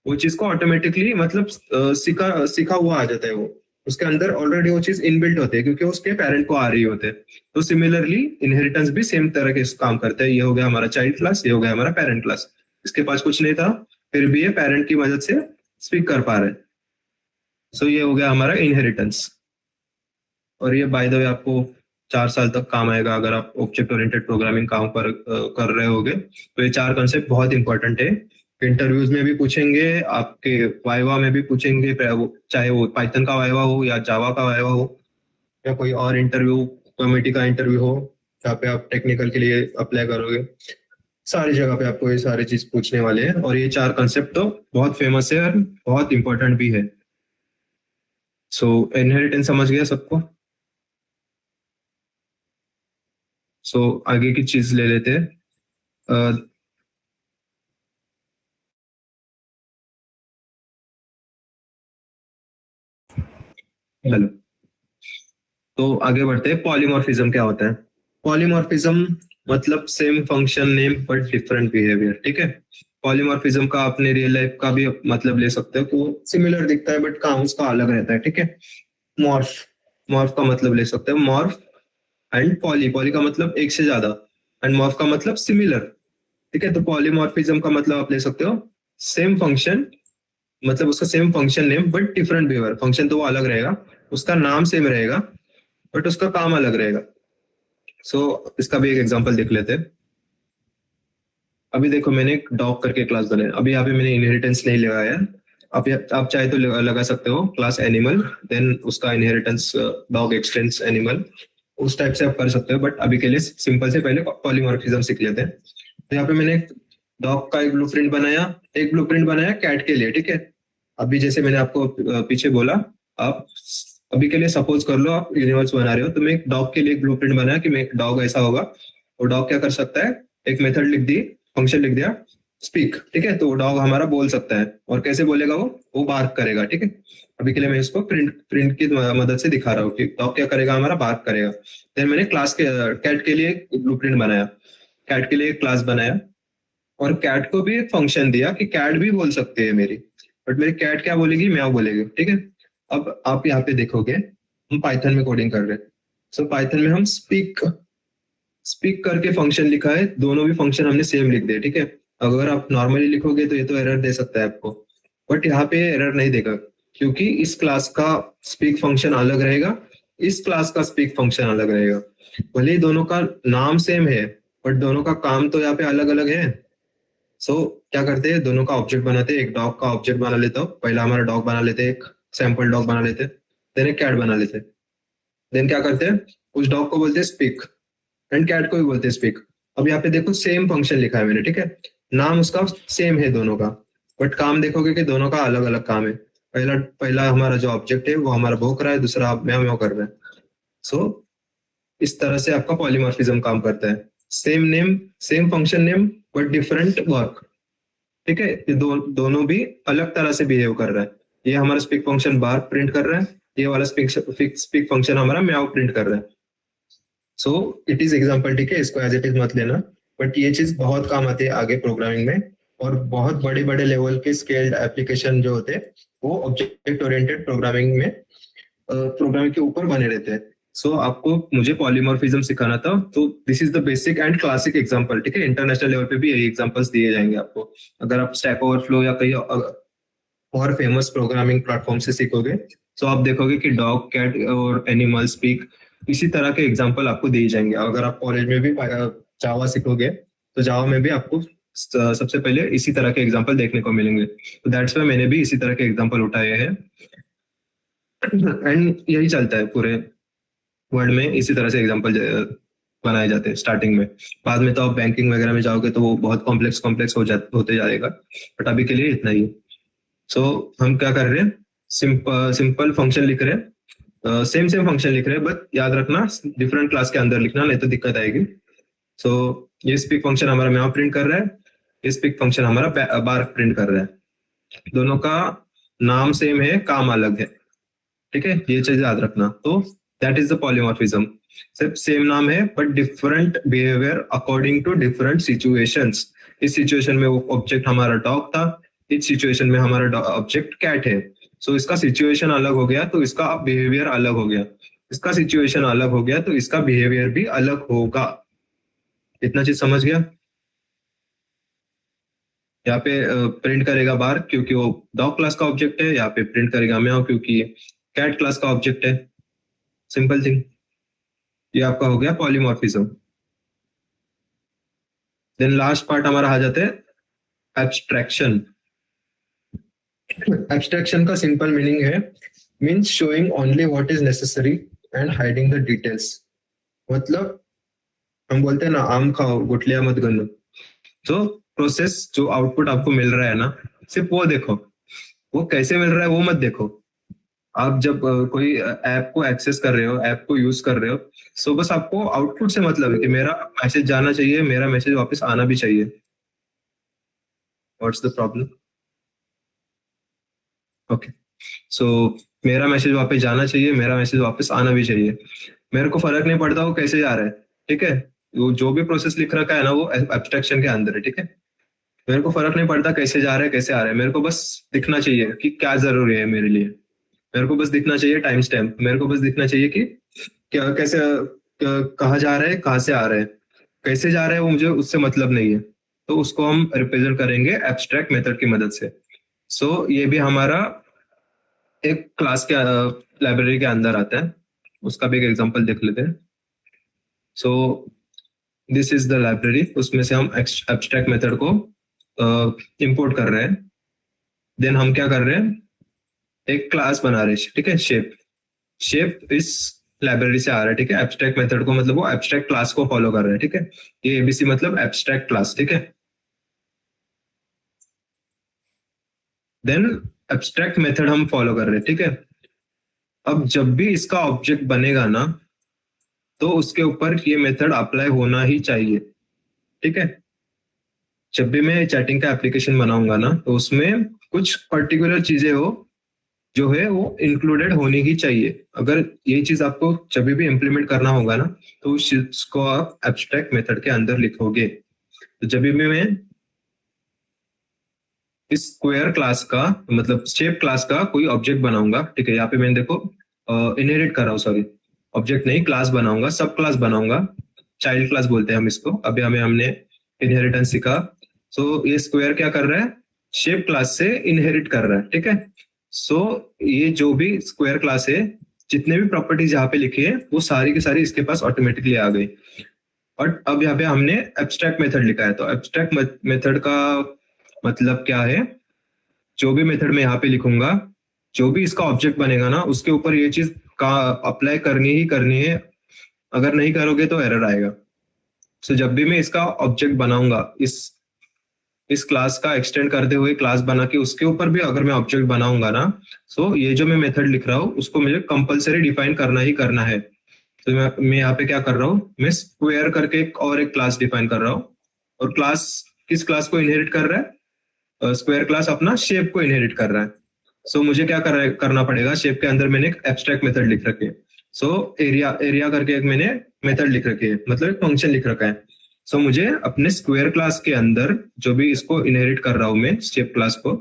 वो चीज को ऑटोमेटिकली मतलब सीखा सीखा हुआ आ जाता है। वो उसके अंदर ऑलरेडी वो चीज इनबिल्ट होती है, क्योंकि उसके पेरेंट को आ रही होते हैं। तो सिमिलरली इनहेरिटेंस भी सेम तरह के काम करते हैं। ये हो गया हमारा चाइल्ड क्लास, ये हो गया हमारा पेरेंट क्लास। इसके पास कुछ नहीं था, फिर भी ये पेरेंट की मदद से स्पीक कर पा रहे हैं। सो ये हो गया हमारा इनहेरिटेंस। और ये बाय द वे आपको 4 साल तक काम आएगा अगर आप ऑब्जेक्ट ओरिएंटेड प्रोग्रामिंग काम कर रहे होगे। तो ये 4 कंसेप्ट बहुत इंपॉर्टेंट है। इंटरव्यूज में भी पूछेंगे, आपके वाइवा में भी पूछेंगे, चाहे वो पाइथन का वाइवा हो या जावा का वाइवा हो या कोई और इंटरव्यू, कमेटी का इंटरव्यू हो जहाँ पे आप टेक्निकल के लिए अप्लाई करोगे, सारी जगह पे आपको ये सारी चीज पूछने वाले हैं। और ये 4 कंसेप्ट तो बहुत फेमस है और बहुत इंपॉर्टेंट भी है। सो इनहेरिटेंस समझ गया सबको। सो आगे की चीज ले लेते हैं। हेलो, तो आगे बढ़ते हैं। पॉलीमॉर्फिज्म क्या होता है? पॉलीमॉर्फिज्म मतलब same function name but different behaviour, ठीक है। पॉलीमॉर्फिज्म का आपने रियल लाइफ का भी मतलब ले सकते हो कि वो सिमिलर दिखता है बट काम उसका अलग रहता है, ठीक है। मॉर्फ, मॉर्फ का मतलब ले सकते हो मॉर्फ एंड पॉली। पॉली का मतलब एक से ज्यादा एंड मॉर्फ का मतलब सिमिलर, ठीक है। तो पॉलीमॉर्फिज्म का मतलब आप ले सकते हो सेम फंक्शन, मतलब उसका same function name but different behaviour. Function तो वो अलग रहेगा, उसका नाम सेम रहेगा, बट उसका काम अलग रहेगा। सो इसका भी एक एग्जांपल देख लेते हैं। अभी देखो मैंने एक डॉग करके क्लास बनाया। अभी यहाँ पे मैंने इनहेरिटेंस नहीं लगाया है। आप चाहे तो लगा सकते हो क्लास एनिमल, देन उसका इनहेरिटेंस डॉग एक्सटेंस एनिमल, उस टाइप से आप कर सकते हो। बट अभी के लिए सिंपल से पहले पॉलीमॉर्फिज्म सीख लेते हैं। तो यहाँ पे मैंने डॉग का एक ब्लूप्रिंट बनाया, एक ब्लूप्रिंट बनाया कैट के लिए, ठीक है। अभी जैसे मैंने आपको पीछे बोला, आप अभी के लिए सपोज कर लो आप यूनिवर्स बना रहे हो, तो मैं एक डॉग के लिए एक ब्लूप्रिंट बनाया कि मैं एक डॉग ऐसा होगा। वो डॉग क्या कर सकता है, एक मेथड लिख दी, फंक्शन लिख दिया स्पीक, ठीक है। तो वो डॉग हमारा बोल सकता है। और कैसे बोलेगा वो बार्क करेगा, ठीक है। अभी के लिए मैं इसको प्रिंट की मदद से दिखा रहा हूँ कि डॉग क्या करेगा, हमारा बार्क करेगा। देन मैंने क्लास के कैट के लिए एक ब्लूप्रिंट बनाया, कैट के लिए एक क्लास बनाया और कैट को भी एक फंक्शन दिया कि कैट भी बोल सकते हैं मेरी, बट मेरी कैट क्या बोलेगी, म्याऊ बोलेगी, ठीक है। अब आप यहाँ पे देखोगे हम पाइथन में कोडिंग कर रहे हैं। सो पाइथन में हम स्पीक स्पीक करके फंक्शन लिखा है, दोनों भी फंक्शन हमने सेम लिख दिए, ठीक है। अगर आप नॉर्मली लिखोगे तो ये तो एरर दे सकता है आपको, बट यहाँ पे एरर नहीं देगा, क्योंकि इस क्लास का स्पीक फंक्शन अलग रहेगा, इस क्लास का स्पीक फंक्शन अलग रहेगा। भले ही दोनों का नाम सेम है, बट दोनों का काम तो यहाँ पे अलग अलग है। सो क्या करते हैं, दोनों का ऑब्जेक्ट बनाते हैं। एक डॉग का ऑब्जेक्ट बना लेता हूँ, पहला हमारा डॉग बना लेते हैं, एक सैंपल डॉग बना लेते हैं, देन एक कैट बना लेते हैं। देन क्या करते हैं, उस डॉग को बोलते हैं स्पीक एंड कैट को भी बोलते हैं स्पीक। अब यहाँ पे देखो सेम फंक्शन लिखा है मैंने, ठीक है। नाम उसका सेम है दोनों का, बट काम देखोगे कि दोनों का अलग अलग काम है। पहला पहला हमारा जो ऑब्जेक्ट है वो हमारा भौंक रहा है, दूसरा आप म्याऊ म्याऊ कर रहे हैं। सो इस तरह से आपका पॉलीमॉर्फिज्म काम करता है। Same name, same function name but different work, ठीक है। ये दोनों भी अलग तरह से बिहेव कर रहा है। ये हमारा स्पीक फंक्शन बार प्रिंट कर रहा है, ये वाला स्पीक फंक्शन हमारा म्याऊ प्रिंट कर रहा है। सो इट इज एग्जांपल, ठीक है, इसको एज इट इज मत लेना, बट ये चीज बहुत काम आती है आगे प्रोग्रामिंग में। और बहुत बड़े बड़े लेवल के स्केल्ड एप्लीकेशन जो होते हैं वो ऑब्जेक्ट ओरिएंटेड प्रोग्रामिंग में प्रोग्रामिंग के ऊपर बने रहते हैं। सो आपको मुझे पॉलीमॉर्फिज्म सिखाना था, तो this is the basic and classic example, ठीक है। इंटरनेशनल लेवल पे भी यही एग्जांपल्स दिए जाएंगे आपको। अगर आप स्टैक ओवरफ्लो या कहीं और फेमस प्रोग्रामिंग प्लेटफॉर्म से सीखोगे, तो आप देखोगे कि डॉग, कैट और एनिमल स्पीक, इसी तरह के एग्जांपल आपको दिए जाएंगे। अगर आप कॉलेज में भी जावा सीखोगे तो जावा में भी आपको सबसे पहले इसी तरह के एग्जांपल देखने को मिलेंगे, तो दैट्स वाई मैंने भी इसी तरह के एग्जांपल उठाए हैं। एंड यही चलता है पूरे वर्ड में, इसी तरह से एग्जांपल बनाए जाते हैं स्टार्टिंग में। बाद में तो आप बैंकिंग वगैरह में जाओगे तो वो बहुत कॉम्प्लेक्स कॉम्प्लेक्स होते जाएगा, बट अभी के लिए इतना ही। सो हम क्या कर रहे हैं, सिंपल फंक्शन लिख रहे हैं, सेम फंक्शन लिख रहे हैं, बट याद रखना डिफरेंट क्लास के अंदर लिखना, नहीं तो दिक्कत आएगी। सो ये स्पीक फंक्शन हमारा म्याओ प्रिंट कर रहा है, ये स्पीक फंक्शन हमारा बार प्रिंट कर रहा है। दोनों का नाम सेम है, काम अलग है, ठीक है, ये चीज याद रखना। तो दैट इज द पॉलीमॉर्फिज्म, सिर्फ सेम नाम है but different behaviour according to different situations. इस सिचुएशन में वो ऑब्जेक्ट हमारा डॉग था, इस सिचुएशन में हमारा ऑब्जेक्ट कैट है। सो इसका सिचुएशन अलग हो गया तो इसका बिहेवियर अलग हो गया, इसका सिचुएशन अलग हो गया तो इसका बिहेवियर भी अलग होगा। इतना चीज समझ गया? यहाँ पे प्रिंट करेगा बार क्योंकि वो डॉग क्लास का ऑब्जेक्ट है, यहाँ पे प्रिंट करेगा म्याओ क्योंकि कैट क्लास का ऑब्जेक्ट है। सिंपल थिंग, ये आपका हो गया पॉलीमॉर्फिज्म। देन लास्ट पार्ट हमारा आ जाता है एब्स्ट्रैक्शन। एब्स्ट्रैक्शन का सिंपल मीनिंग है means showing only what is necessary and hiding the details. मतलब हम बोलते हैं ना, आम खाओ गुठलियां मत गनो। तो प्रोसेस जो आउटपुट आपको मिल रहा है ना, सिर्फ वो देखो, वो कैसे मिल रहा है वो मत देखो। आप जब कोई ऐप को एक्सेस कर रहे हो, ऐप को यूज कर रहे हो, सो बस आपको आउटपुट से मतलब है कि मेरा मैसेज जाना चाहिए, मेरा मैसेज वापस आना भी चाहिए। What's the problem? ओके, सो मेरा मैसेज वापस जाना चाहिए, मेरा मैसेज वापस आना भी चाहिए। मेरे को फर्क नहीं पड़ता वो कैसे जा रहा है, ठीक है, वो जो भी प्रोसेस लिख रखा है ना वो एब्स्ट्रैक्शन के अंदर है, ठीक है। मेरे को फर्क नहीं पड़ता कैसे जा रहा है कैसे आ रहा है, मेरे को बस दिखना चाहिए कि क्या जरूरी है मेरे लिए। मेरे को बस दिखना चाहिए टाइम स्टैम्प, मेरे को बस दिखना चाहिए कि क्या कैसे कहाँ जा रहा है, कहाँ से आ रहा है, कैसे जा रहा है वो मुझे उससे मतलब नहीं है। तो उसको हम रिप्रेजेंट करेंगे एब्स्ट्रैक्ट मेथड की मदद से। सो ये भी हमारा एक क्लास के लाइब्रेरी के अंदर आता है, उसका भी एक एग्जांपल देख लेते हैं। So this is the library, उसमें से हम एब्स्ट्रैक्ट मेथड को इंपोर्ट कर रहे हैं। देन हम क्या कर रहे हैं, एक क्लास बना रहे हैं, ठीक है, शेप इस लाइब्रेरी से आ रहा है, ठीक है। एब्स्ट्रैक्ट मेथड को मतलब वो एब्स्ट्रैक्ट क्लास को फॉलो कर रहे हैं, ठीक है। ये एबीसी मतलब एब्स्ट्रैक्ट क्लास, ठीक है। देन एब्स्ट्रैक्ट मेथड हम फॉलो कर रहे हैं, ठीक है। अब जब भी इसका ऑब्जेक्ट बनेगा ना, तो उसके ऊपर ये मेथड अप्लाई होना ही चाहिए, ठीक है। जब भी मैं चैटिंग का एप्लीकेशन बनाऊंगा ना, तो उसमें कुछ पर्टिकुलर चीजें हो जो है वो इंक्लूडेड होनी ही चाहिए। अगर ये चीज आपको जब भी इम्प्लीमेंट करना होगा ना, तो उस चीज को आप एब्स्ट्रैक्ट मेथड के अंदर लिखोगे। तो जब भी मैं इस स्क्वायर क्लास का मतलब शेप क्लास का कोई ऑब्जेक्ट बनाऊंगा, ठीक है, यहाँ पे मैंने देखो इनहेरिट कर रहा हूँ, सॉरी ऑब्जेक्ट नहीं क्लास बनाऊंगा, सब क्लास बनाऊंगा, चाइल्ड क्लास बोलते हैं हम इसको। अभी हमने इनहेरिटेंस सीखा। सो ये स्क्वायर क्या कर रहा है, शेप क्लास से इनहेरिट कर रहा है, ठीक है। सो ये जो भी स्क्वायर क्लास है, जितने भी प्रॉपर्टीज यहाँ पे लिखी है वो सारी की सारी इसके पास ऑटोमेटिकली आ गई। और अब यहाँ पे हमने एब्स्ट्रैक्ट मेथड लिखा है, तो एब्स्ट्रैक्ट मेथड का मतलब क्या है, जो भी मेथड मैं यहाँ पे लिखूंगा, जो भी इसका ऑब्जेक्ट बनेगा ना, उसके ऊपर ये चीज का अप्लाई करनी ही करनी है। अगर नहीं करोगे तो एरर आएगा। सो जब भी मैं इसका ऑब्जेक्ट बनाऊंगा, इस क्लास का एक्सटेंड करते हुए क्लास बना के उसके ऊपर भी अगर मैं ऑब्जेक्ट बनाऊंगा ना, सो ये जो मैं मेथड लिख रहा हूँ उसको मुझे कंपलसरी डिफाइन करना ही करना है। तो मैं यहाँ पे क्या कर रहा हूँ, मैं स्क्वायर करके एक क्लास डिफाइन कर रहा हूँ। और क्लास किस क्लास को इनहेरिट कर रहा है, स्क्वायर क्लास अपना शेप को इनहेरिट कर रहा है। सो मुझे क्या करना पड़ेगा, शेप के अंदर मैंने एक एब्स्ट्रैक्ट मेथड लिख रखी है। सो एरिया करके एक मैंने मेथड लिख रखी है, मतलब एक फंक्शन लिख रखा है। सो मुझे अपने स्क्वायर क्लास के अंदर जो भी इसको इनहेरिट कर रहा हूं मैं शेप क्लास को,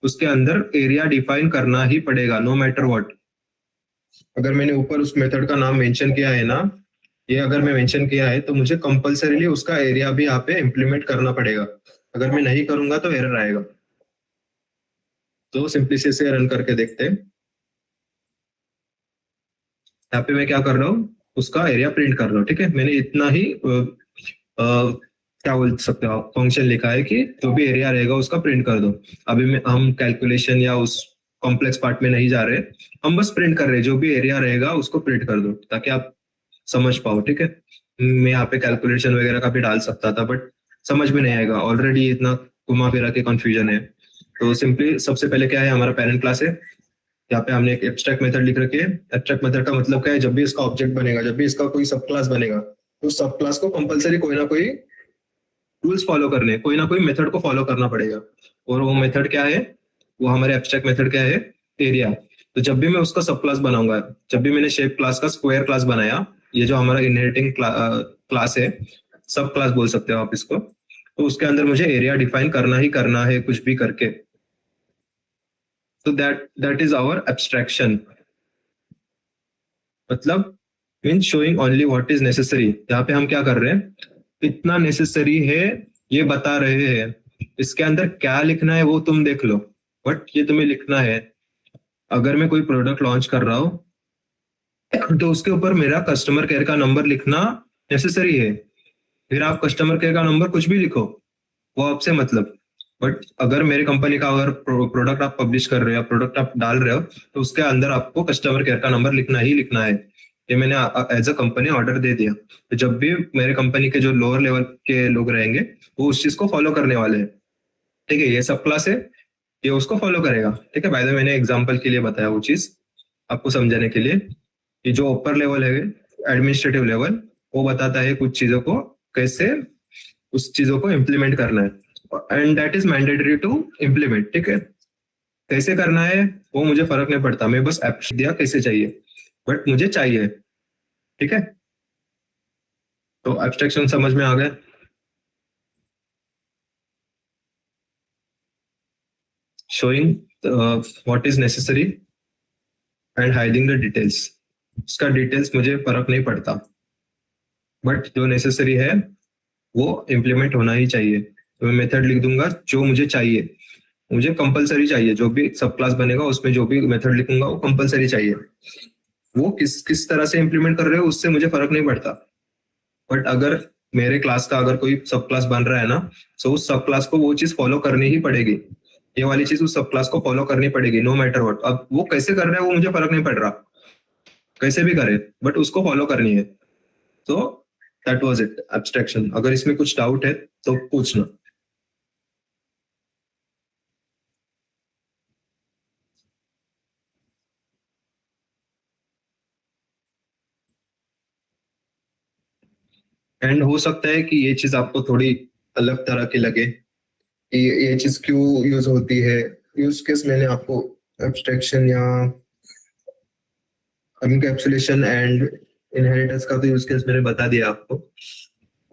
उसके अंदर एरिया डिफाइन करना ही पड़ेगा, नो मैटर व्हाट। अगर मैंने ऊपर उस मेथड का नाम मेंशन किया है ना, ये अगर मैं मेंशन किया है तो मुझे कंपलसरीली उसका एरिया भी यहाँ पे इम्प्लीमेंट करना पड़ेगा। अगर मैं नहीं करूंगा तो एरर आएगा। तो सिंपली से रन करके देखते हैं। यहाँ पे मैं क्या कर रहा हूँ, उसका एरिया प्रिंट कर रहा हूँ, ठीक है। मैंने इतना ही क्या बोल सकते हो आप, फंक्शन लिखा है कि जो भी एरिया रहेगा उसका प्रिंट कर दो। अभी हम कैलकुलेशन या उस कॉम्प्लेक्स पार्ट में नहीं जा रहे, हम बस प्रिंट कर रहे हैं, जो भी एरिया रहेगा उसको प्रिंट कर दो ताकि आप समझ पाओ। ठीक है, मैं यहाँ पे कैलकुलेशन वगैरह का भी डाल सकता था बट समझ में नहीं आएगा, ऑलरेडी इतना घुमा फिरा के कंफ्यूजन है। तो सिंपली सबसे पहले क्या है, हमारा पेरेंट क्लास है, यहाँ पे हमने एक एब्स्ट्रैक्ट मेथड लिख रखी है। एब्स्ट्रैक्ट मेथड का मतलब क्या है, जब भी इसका ऑब्जेक्ट बनेगा, जब भी इसका कोई सब क्लास बनेगा, तो सब क्लास को कंपलसरी कोई ना कोई रूल्स फॉलो करने, कोई ना कोई मेथड को फॉलो करना पड़ेगा। और वो मेथड क्या है, वो हमारे एब्स्ट्रैक्ट मेथड क्या है, एरिया। तो जब भी मैं उसका सब क्लास बनाऊंगा, जब भी मैंने शेप क्लास का स्क्वायर क्लास बनाया, ये जो हमारा इनहेरिटिंग क्लास है, सब क्लास बोल सकते हो आप इसको, तो उसके अंदर मुझे एरिया डिफाइन करना ही करना है कुछ भी करके। तो दैट इज आवर एब्स्ट्रैक्शन, मतलब mean showing only what is necessary. यहाँ पे हम क्या कर रहे हैं, इतना नेसेसरी है ये बता रहे हैं, इसके अंदर क्या लिखना है वो तुम देख लो, बट ये तुम्हें लिखना है। अगर मैं कोई प्रोडक्ट लॉन्च कर रहा हूँ तो उसके ऊपर मेरा कस्टमर केयर का नंबर लिखना नेसेसरी है। फिर आप कस्टमर केयर का नंबर कुछ भी लिखो, वो आपसे मतलब, बट अगर मेरे कंपनी का अगर प्रोडक्ट आप पब्लिश कर रहे हो या प्रोडक्ट आप डाल रहे हो, तो उसके अंदर आपको कस्टमर केयर का नंबर लिखना ही लिखना है। ये मैंने एज अ कंपनी ऑर्डर दे दिया, तो जब भी मेरे कंपनी के जो लोअर लेवल के लोग रहेंगे वो उस चीज को फॉलो करने वाले हैं। ठीक है, ये सब क्लास है, ये उसको फॉलो करेगा। ठीक है, बाय द वे मैंने एग्जांपल के लिए बताया वो चीज आपको समझाने के लिए। ये जो ऊपर लेवल है, एडमिनिस्ट्रेटिव लेवल, वो बताता है कुछ चीजों को कैसे उस चीजों को इम्प्लीमेंट करना है, and that is mandatory to implement. ठीक है, कैसे करना है वो मुझे फर्क नहीं पड़ता, मैं बस ऐप दिया कैसे चाहिए, बट मुझे चाहिए। ठीक है, तो एब्स्ट्रैक्शन समझ में आ गया। Showing what is necessary and hiding the details. उसका डिटेल्स मुझे फर्क नहीं पड़ता, बट जो नेसेसरी है वो इम्प्लीमेंट होना ही चाहिए। तो मैं मेथड लिख दूंगा जो मुझे चाहिए, मुझे कंपलसरी चाहिए, जो भी सब क्लास बनेगा उसमें जो भी मेथड लिखूंगा वो कंपलसरी चाहिए। वो किस किस तरह से इम्प्लीमेंट कर रहे हो उससे मुझे फर्क नहीं पड़ता, बट अगर मेरे क्लास का अगर कोई सब क्लास बन रहा है ना, तो उस सब क्लास को वो चीज फॉलो करनी ही पड़ेगी। ये वाली चीज उस सब क्लास को फॉलो करनी पड़ेगी नो मैटर व्हाट। अब वो कैसे कर रहा है वो मुझे फर्क नहीं पड़ रहा, कैसे भी करे, बट उसको फॉलो करनी है। तो दैट वाज इट, एब्स्ट्रैक्शन। अगर इसमें कुछ डाउट है तो पूछना। एंड हो सकता है कि ये चीज आपको थोड़ी अलग तरह की लगे कि ये चीज क्यों यूज होती है। यूज केस मैंने आपको एब्स्ट्रैक्शन या एनकैप्सुलेशन एंड इनहेरिटेंस का तो यूज केस मैंने बता दिया आपको।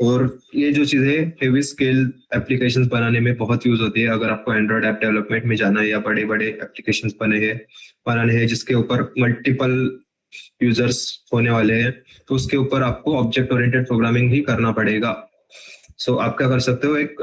और ये जो चीजें हेवी स्केल एप्लीकेशंस बनाने में बहुत यूज होती है। अगर आपको एंड्रॉइड ऐप डेवलपमेंट में जाना है या बड़े बड़े एप्लीकेशंस बनाने हैं जिसके ऊपर मल्टीपल यूजर्स होने वाले हैं, तो उसके ऊपर आपको ऑब्जेक्ट ओरिएंटेड प्रोग्रामिंग ही करना पड़ेगा। सो आप क्या कर सकते हो, एक